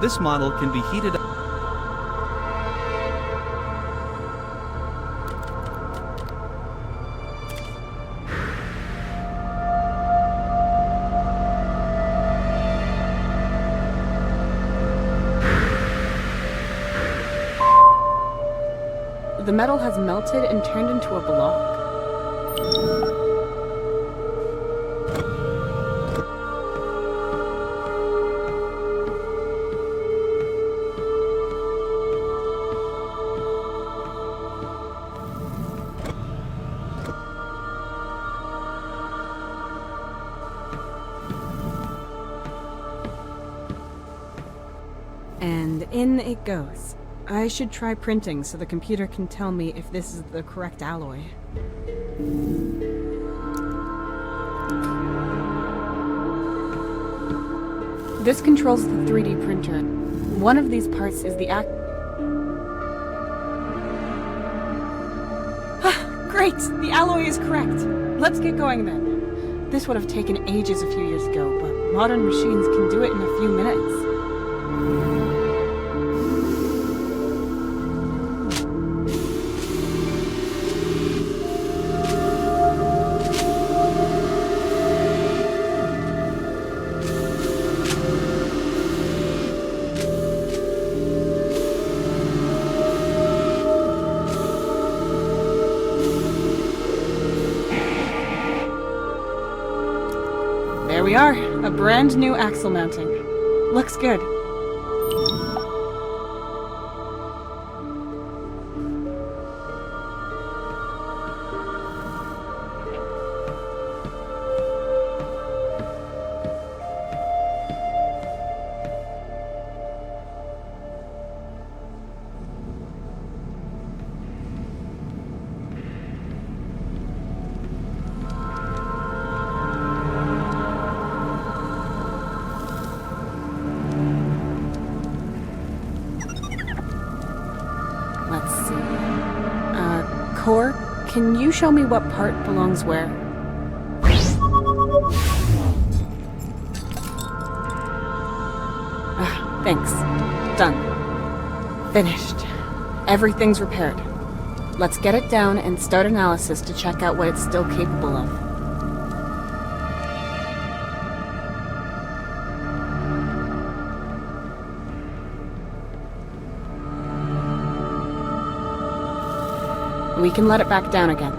Speaker 8: This model can be heated up.
Speaker 7: The metal has melted and turned into a block.
Speaker 9: And in it goes. I should try printing so the computer can tell me if this is the correct alloy. This controls the 3D printer. One of these parts is the Great! The alloy is correct! Let's get going then. This would have taken ages a few years ago, but modern machines can do it in a few minutes. There we are, a brand new axle mounting. Looks good. Let's see. Core, can you show me what part belongs where? Thanks. Done. Finished. Everything's repaired. Let's get it down and start analysis to check out what it's still capable of. We can let it back down again.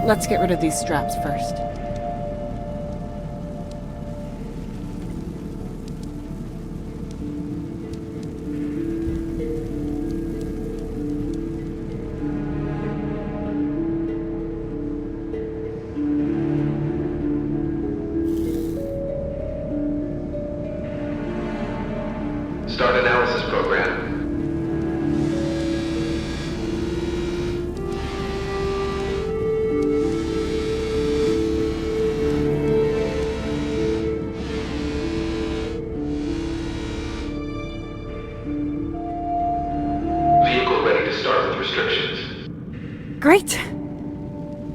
Speaker 9: Let's get rid of these straps first.
Speaker 13: Start analysis program. Vehicle ready to start with restrictions.
Speaker 9: Great!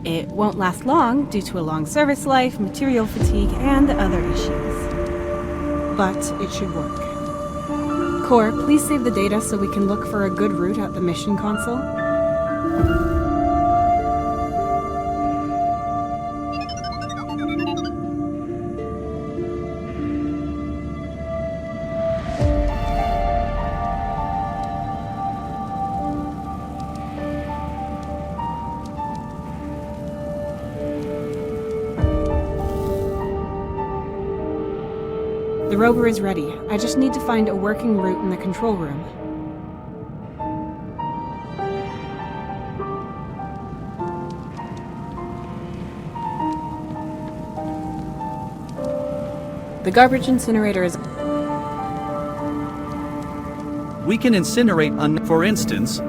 Speaker 9: It won't last long due to a long service life, material fatigue, and other issues. But it should work. Core, please save the data so we can look for a good route at the mission console. The rover is ready. I just need to find a working route in the control room. The garbage incinerator is...
Speaker 8: We can incinerate for instance...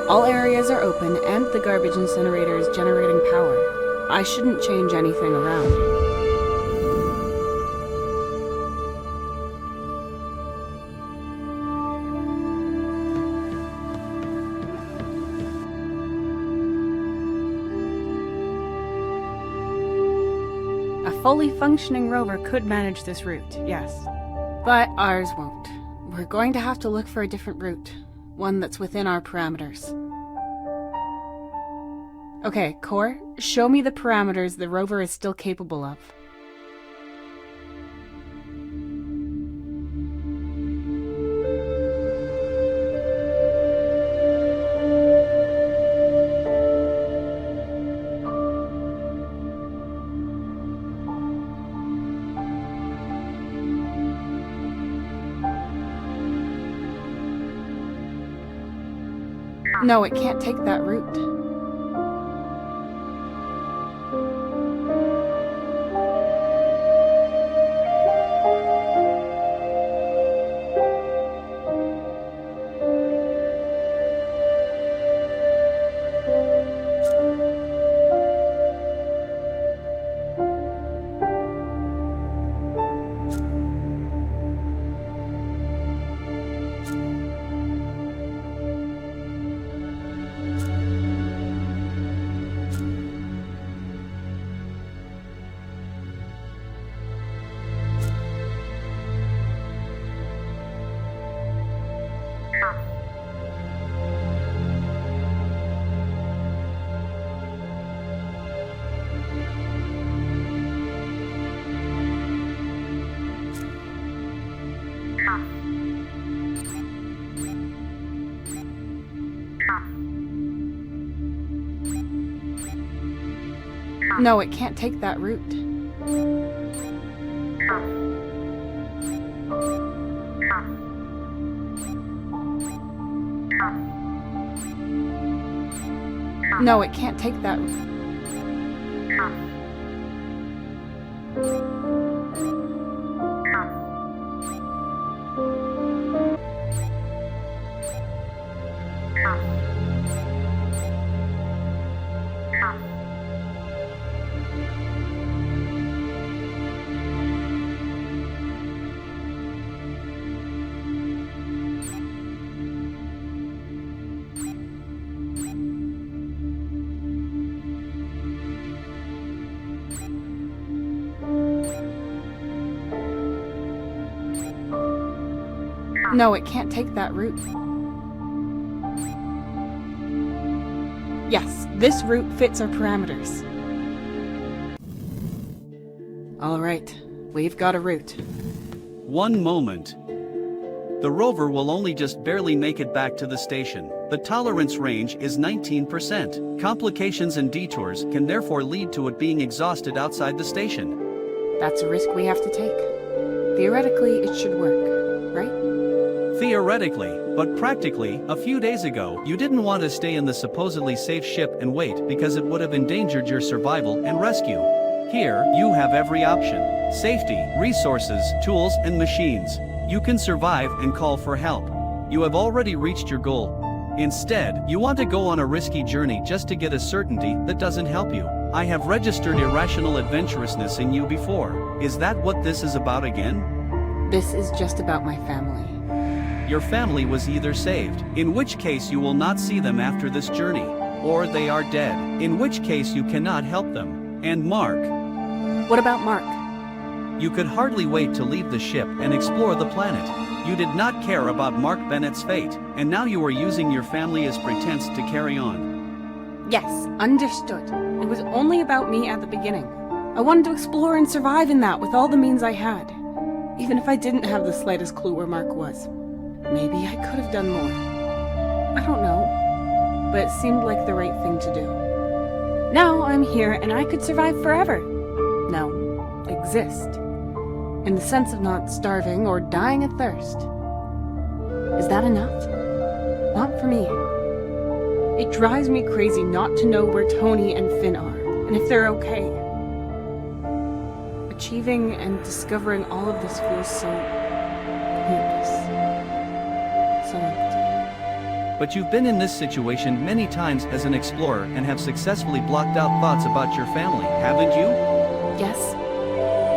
Speaker 8: All areas are open, and the garbage incinerator is generating power. I shouldn't change anything around. A fully functioning rover could manage this route, yes. But ours won't. We're going to have to look for a different route. One that's within our parameters. Okay, Core, show me the parameters the rover is still capable of.
Speaker 7: No, it can't take that route. No, it can't take that route. No, it can't take that route. No, it can't take that route. Yes, this route fits our parameters. All right, we've got a route.
Speaker 8: One moment. The rover will only just barely make it back to the station. The tolerance range is 19%. Complications and detours can therefore lead to it being exhausted outside the station.
Speaker 7: That's a risk we have to take. Theoretically, it should work, right?
Speaker 8: Theoretically, but practically, a few days ago, you didn't want to stay in the supposedly safe ship and wait because it would have endangered your survival and rescue. Here, you have every option: safety, resources, tools, and machines. You can survive and call for help. You have already reached your goal. Instead, you want to go on a risky journey just to get a certainty that doesn't help you. I have registered irrational adventurousness in you before. Is that what this is about again?
Speaker 7: This is just about my family.
Speaker 8: Your family was either saved, in which case you will not see them after this journey, or they are dead, in which case you cannot help them. And Mark.
Speaker 7: What about Mark?
Speaker 8: You could hardly wait to leave the ship and explore the planet. You did not care about Mark Bennett's fate, and now you are using your family as pretense to carry on.
Speaker 7: Yes, understood. It was only about me at the beginning. I wanted to explore and survive in that with all the means I had. Even if I didn't have the slightest clue where Mark was. Maybe I could have done more. I don't know, but it seemed like the right thing to do. Now I'm here and I could survive forever. No, exist. In the sense of not starving or dying of thirst. Is that enough? Not for me. It drives me crazy not to know where Tony and Finn are, and if they're okay. Achieving and discovering all of this feels so pointless. So empty.
Speaker 8: But you've been in this situation many times as an explorer and have successfully blocked out thoughts about your family, haven't you?
Speaker 7: Yes,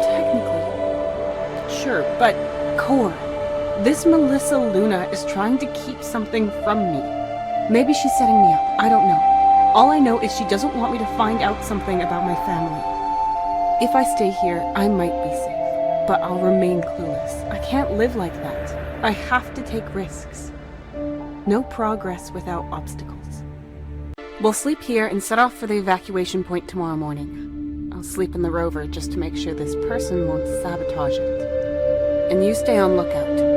Speaker 7: technically. Sure, but Core, this Melissa Luna is trying to keep something from me. Maybe she's setting me up, I don't know. All I know is she doesn't want me to find out something about my family. If I stay here, I might be safe, but I'll remain clueless. I can't live like that. I have to take risks. No progress without obstacles. We'll sleep here and set off for the evacuation point tomorrow morning. I'll sleep in the Rover just to make sure this person won't sabotage it. And you stay on lookout.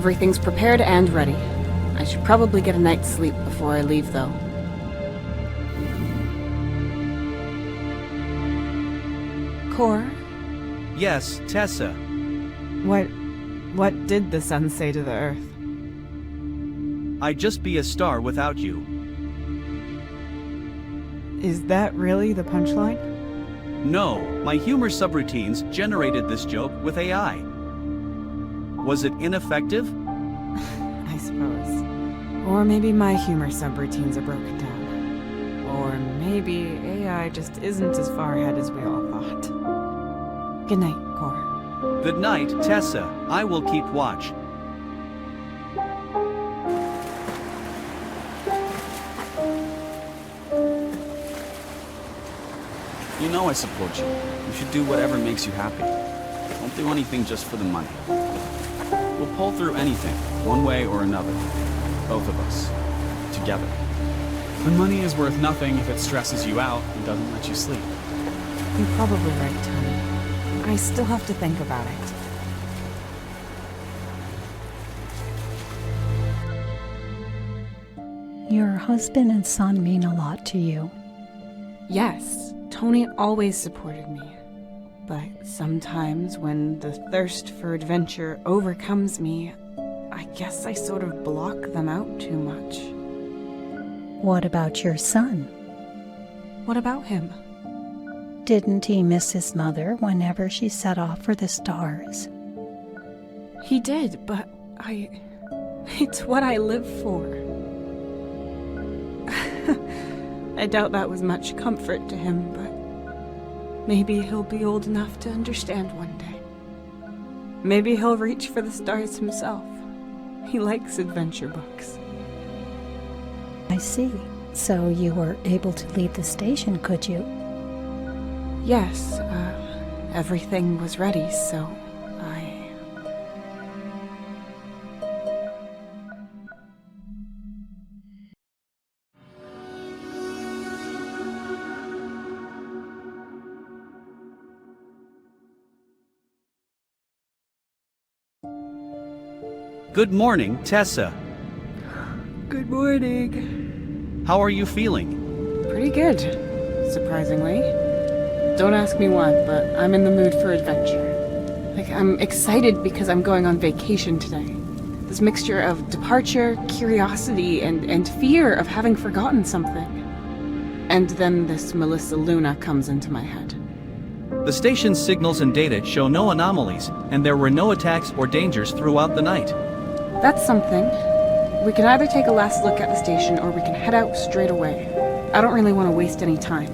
Speaker 7: Everything's prepared and ready. I should probably get a night's sleep before I leave, though. Cor?
Speaker 8: Yes, Tessa.
Speaker 9: What did the sun say to the Earth?
Speaker 8: I'd just be a star without you.
Speaker 9: Is that really the punchline?
Speaker 8: No, my humor subroutines generated this joke with AI. Was it ineffective?
Speaker 9: I suppose. Or maybe my humor subroutines are broken down. Or maybe AI just isn't as far ahead as we all thought. Good night, Cor.
Speaker 8: Good night, Tessa. I will keep watch.
Speaker 12: You know I support you. You should do whatever makes you happy. Don't do anything just for the money. We'll pull through anything, one way or another. Both of us. Together.
Speaker 14: The money is worth nothing if it stresses you out and doesn't let you sleep.
Speaker 9: You're probably right, Tony. I still have to think about it.
Speaker 15: Your husband and son mean a lot to you.
Speaker 7: Yes, Tony always supported me. But sometimes when the thirst for adventure overcomes me, I guess I sort of block them out too much.
Speaker 15: What about your son?
Speaker 7: What about him?
Speaker 15: Didn't he miss his mother whenever she set off for the stars?
Speaker 7: He did, but it's what I live for. I doubt that was much comfort to him, but maybe he'll be old enough to understand one day. Maybe he'll reach for the stars himself. He likes adventure books.
Speaker 15: I see. So you were able to leave the station, could you?
Speaker 7: Yes, everything was ready, so I...
Speaker 8: Good morning, Tessa.
Speaker 7: Good morning.
Speaker 8: How are you feeling?
Speaker 7: Pretty good, surprisingly. Don't ask me why, but I'm in the mood for adventure. I'm excited because I'm going on vacation today. This mixture of departure, curiosity, and fear of having forgotten something. And then this Melissa Luna comes into my head.
Speaker 8: The station's signals and data show no anomalies, and there were no attacks or dangers throughout the night.
Speaker 7: That's something. We can either take a last look at the station or we can head out straight away. I don't really want to waste any time.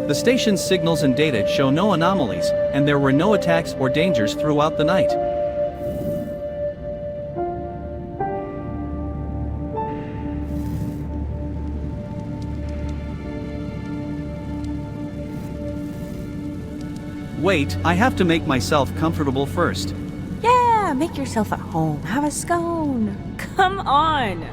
Speaker 8: The station's signals and data show no anomalies, and there were no attacks or dangers throughout the night. Wait, I have to make myself comfortable first.
Speaker 9: Yeah, make yourself at home. Have a scone. Come on.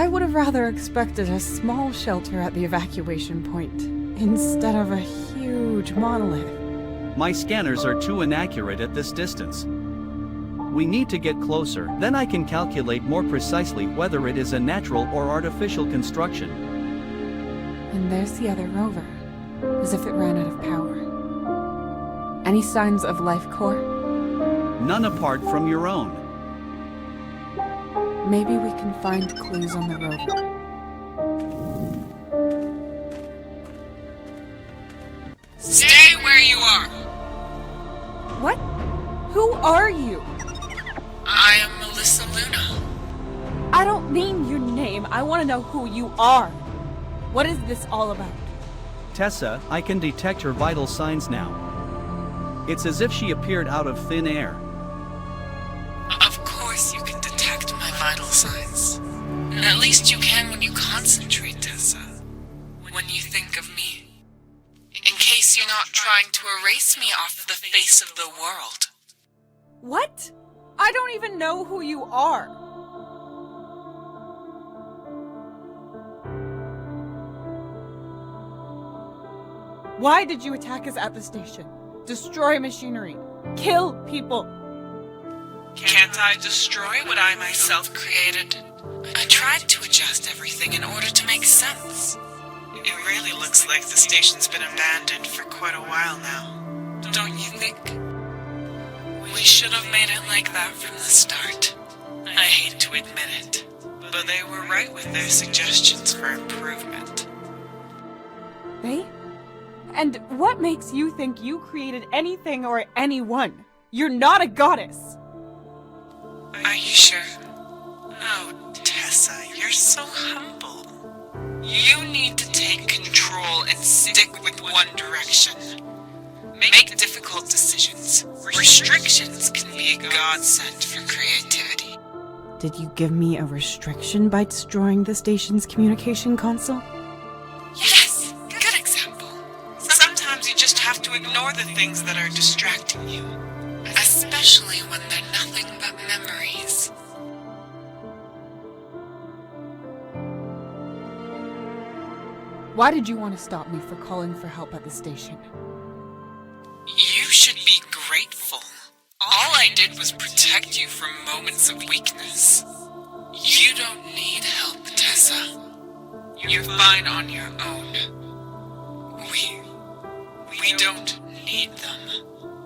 Speaker 7: I would have rather expected a small shelter at the evacuation point, instead of a huge monolith.
Speaker 8: My scanners are too inaccurate at this distance. We need to get closer, then I can calculate more precisely whether it is a natural or artificial construction.
Speaker 7: And there's the other rover, as if it ran out of power. Any signs of life core?
Speaker 8: None apart from your own.
Speaker 7: Maybe we can find clues on the rover.
Speaker 16: Stay where you are!
Speaker 7: What? Who are you?
Speaker 16: I am Melissa Luna.
Speaker 7: I don't mean your name. I want to know who you are. What is this all about?
Speaker 8: Tessa, I can detect her vital signs now. It's as if she appeared out of thin air.
Speaker 16: Of course you can detect my vital signs. At least you can when you concentrate, Tessa. When you think of me. In case you're not trying to erase me off the face of the world.
Speaker 7: What? I don't even know who you are. Why did you attack us at the station? Destroy machinery. Kill people.
Speaker 16: Can't I destroy what I myself created? I tried to adjust everything in order to make sense. It really looks like the station's been abandoned for quite a while now. Don't you think? We should have made it like that from the start. I hate to admit it, but they were right with their suggestions for improvement.
Speaker 7: They? And what makes you think you created anything or anyone? You're not a goddess!
Speaker 16: Are you sure? Oh, Tessa, you're so humble. You need to take control and stick with one direction. Make difficult decisions. Restrictions can be a godsend for creativity.
Speaker 7: Did you give me a restriction by destroying the station's communication console?
Speaker 16: Yes, good example. Sometimes you just have to ignore the things that are distracting you. Especially when they're nothing but memories.
Speaker 7: Why did you want to stop me for calling for help at the station?
Speaker 16: You should be grateful. All I did was protect you from moments of weakness. You don't need help, Tessa. You're fine on your own. We don't need them.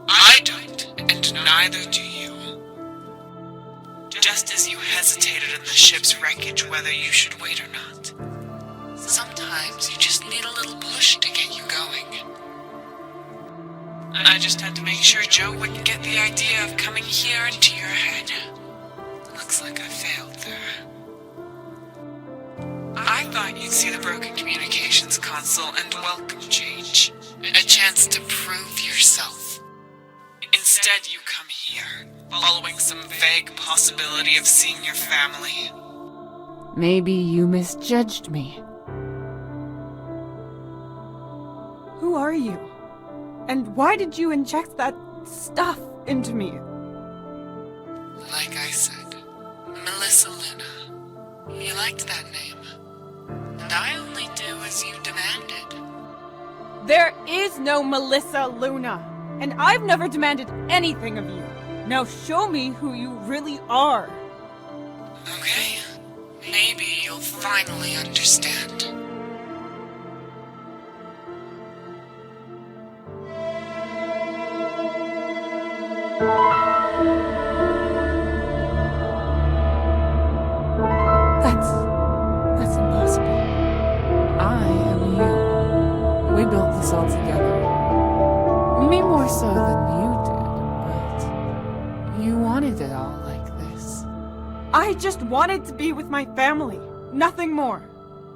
Speaker 16: I don't, and neither do you. Just as you hesitated in the ship's wreckage whether you should wait or not. Sometimes you just need a little push to get you going. I just had to make sure Joe wouldn't get the idea of coming here into your head. Looks like I failed there. I thought you'd see the broken communications console and welcome change. A chance to prove yourself. Instead, you come here, following some vague possibility of seeing your family.
Speaker 7: Maybe you misjudged me. Who are you? And why did you inject that stuff into me?
Speaker 16: Like I said, Melissa Luna. You liked that name. And I only do as you demanded.
Speaker 7: There is no Melissa Luna, and I've never demanded anything of you. Now show me who you really are.
Speaker 16: Okay, maybe you'll finally understand.
Speaker 7: That's impossible. I am you. We built this all together. Me more so than you did, but you wanted it all like this. I just wanted to be with my family, nothing more.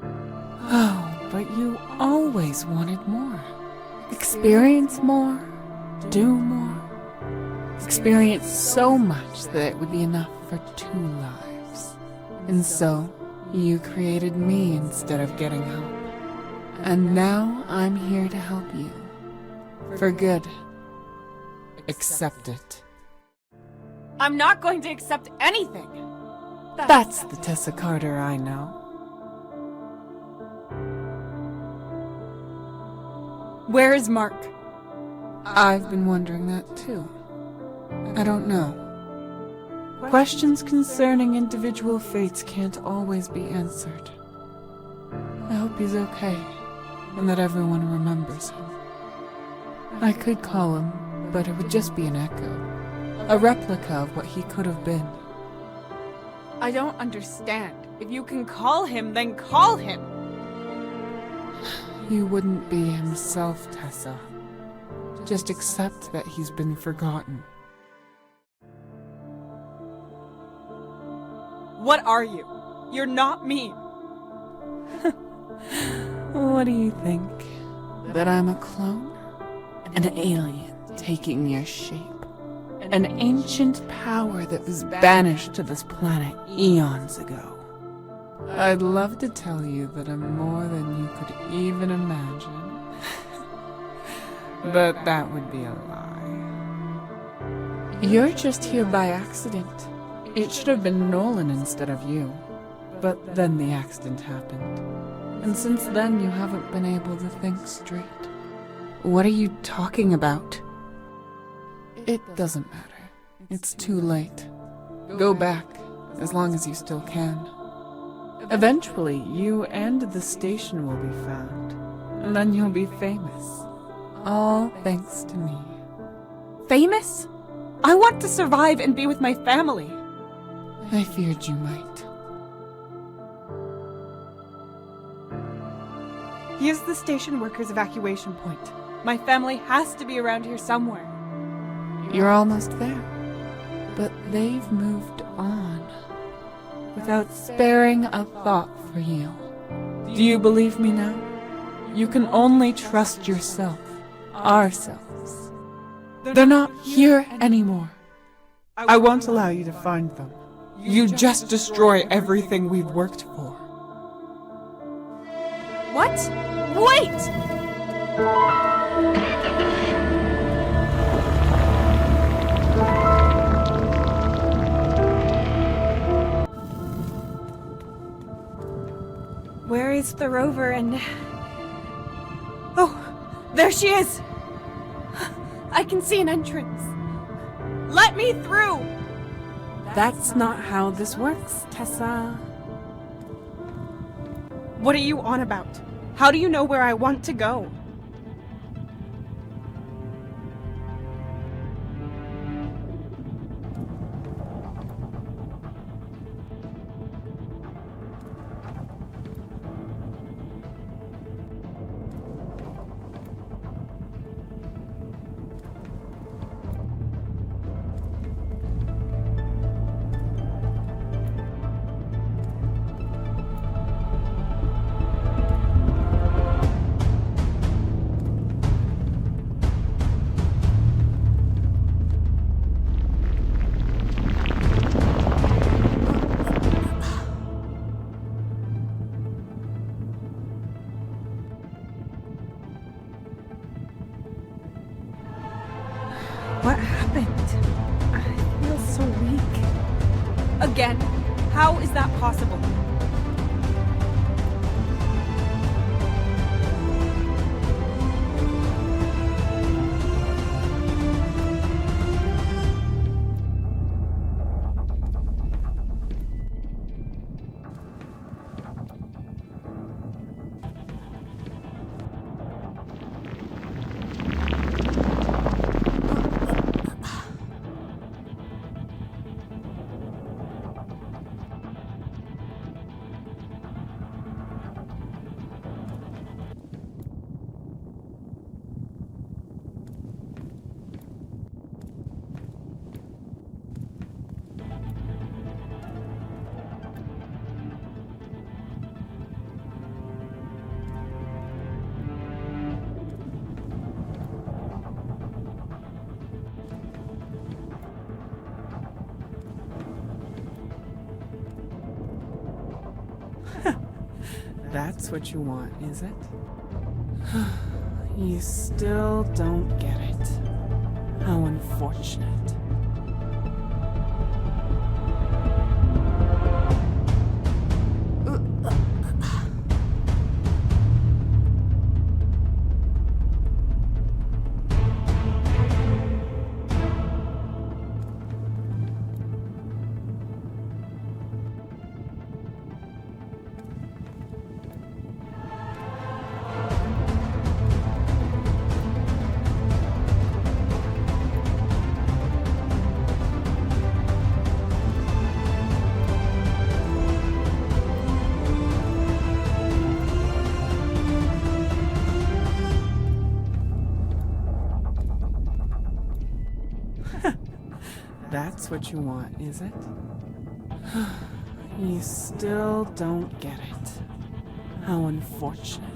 Speaker 7: Oh, but you always wanted more. Experience more, do more. Experience so much that it would be enough for 2 lives. And so, you created me instead of getting help. And now I'm here to help you. For good. Accept it. I'm not going to accept anything. That's the Tessa Carter I know. Where is Mark? I've been wondering that too. I don't know. Questions concerning individual fates can't always be answered. I hope he's okay, and that everyone remembers him. I could call him, but it would just be an echo. A replica of what he could have been. I don't understand. If you can call him, then call him! He wouldn't be himself, Tessa. Just accept that he's been forgotten. What are you? You're not me! What do you think? That I'm a clone? An alien taking your shape? An ancient power that was banished to this planet eons ago? I'd love to tell you that I'm more than you could even imagine. But that would be a lie. You're just here by accident. It should have been Nolan instead of you. But then the accident happened. And since then you haven't been able to think straight. What are you talking about? It doesn't matter. It's too late. Go back, as long as you still can. Eventually, you and the station will be found. And then you'll be famous. All thanks to me. Famous? I want to survive and be with my family. I feared you might. Here's the station workers' evacuation point. My family has to be around here somewhere. You're almost there. But they've moved on. Without sparing a thought for you. Do you believe me now? You can only trust yourself. Ourselves. They're not here anymore. I won't allow you to find them. You just destroy everything we've worked for. What? Wait! Where is the Rover and... Oh, there she is! I can see an entrance. Let me through! That's not how this works, Tessa. What are you on about? How do you know where I want to go? What happened? I feel so weak. Again? How is that possible? That's what you want, is it? You still don't get it. How unfortunate. That's what you want, is it? You still don't get it. How unfortunate.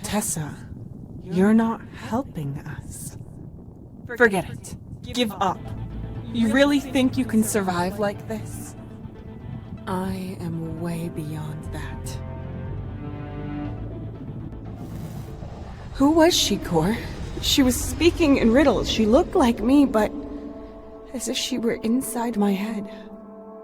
Speaker 7: Tessa, you're not helping us. Forget it. Give up. You really think you can survive like this? I am way beyond that. Who was she, Cor? She was speaking in riddles. She looked like me, but as if she were inside my head.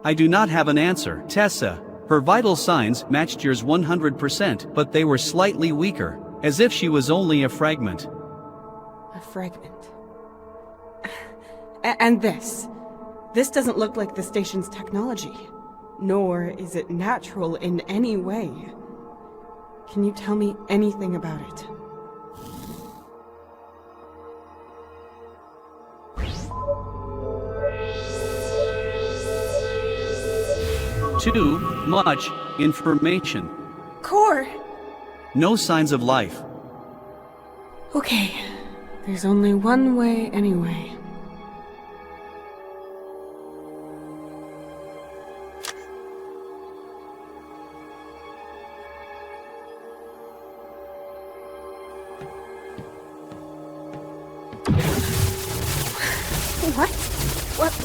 Speaker 8: I do not have an answer, Tessa. Her vital signs matched yours 100%, but they were slightly weaker, as if she was only a fragment.
Speaker 7: A fragment. And this. This doesn't look like the station's technology. Nor is it natural in any way. Can you tell me anything about it?
Speaker 8: Too much information.
Speaker 7: Cor!
Speaker 8: No signs of life.
Speaker 7: Okay. There's only one way anyway.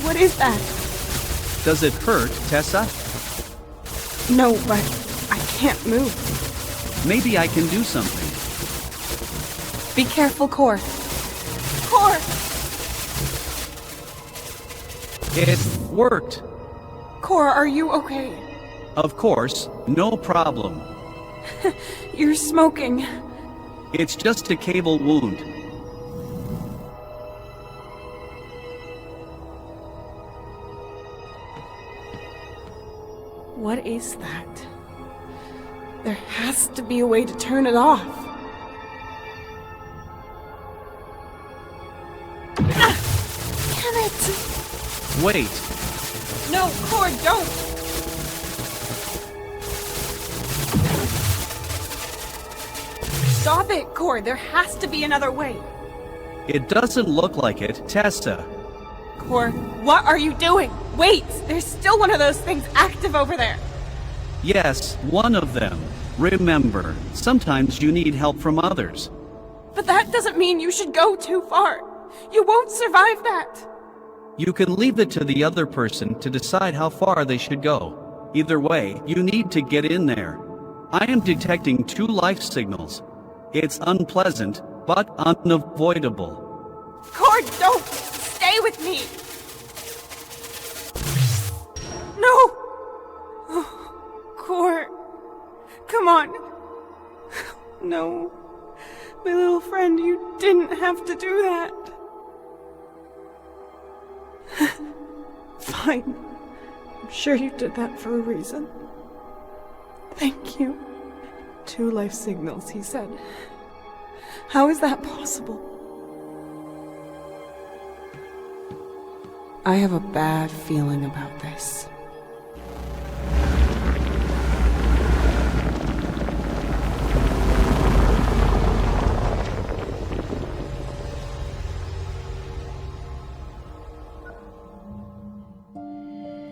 Speaker 7: What is that?
Speaker 8: Does it hurt, Tessa?
Speaker 7: No, but I can't move.
Speaker 8: Maybe I can do something.
Speaker 7: Be careful, Core. Core!
Speaker 8: It worked.
Speaker 7: Core, are you okay?
Speaker 8: Of course, no problem.
Speaker 7: You're smoking.
Speaker 8: It's just a cable wound.
Speaker 7: What is that? There has to be a way to turn it off. Damn it!
Speaker 8: Wait.
Speaker 7: No, Core, don't! Stop it, Core. There has to be another way.
Speaker 8: It doesn't look like it, Tessa.
Speaker 7: Core, what are you doing? Wait! There's still one of those things active over there.
Speaker 8: Yes, one of them. Remember, sometimes you need help from others.
Speaker 7: But that doesn't mean you should go too far. You won't survive that.
Speaker 8: You can leave it to the other person to decide how far they should go. Either way, you need to get in there. I am detecting 2 life signals. It's unpleasant, but unavoidable.
Speaker 7: Core, don't! Stay with me! No! Core, come on. No. My little friend, you didn't have to do that. Fine. I'm sure you did that for a reason. Thank you. 2 life signals, he said. How is that possible? I have a bad feeling about this.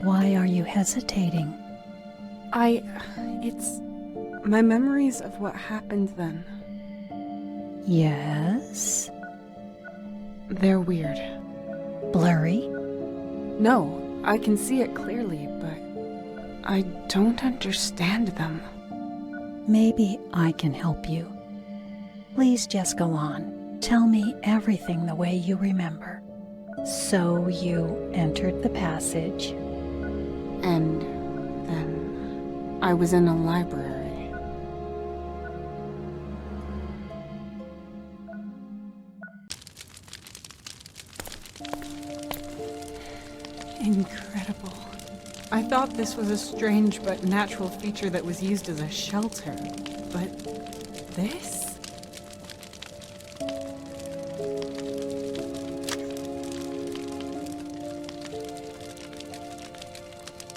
Speaker 15: Why are you hesitating?
Speaker 7: It's my memories of what happened then.
Speaker 15: Yes?
Speaker 7: They're weird.
Speaker 15: Blurry?
Speaker 7: No, I can see it clearly, but I don't understand them.
Speaker 15: Maybe I can help you. Please just go on. Tell me everything the way you remember. So you entered the passage.
Speaker 7: And then I was in a library. Incredible. I thought this was a strange but natural feature that was used as a shelter, but this?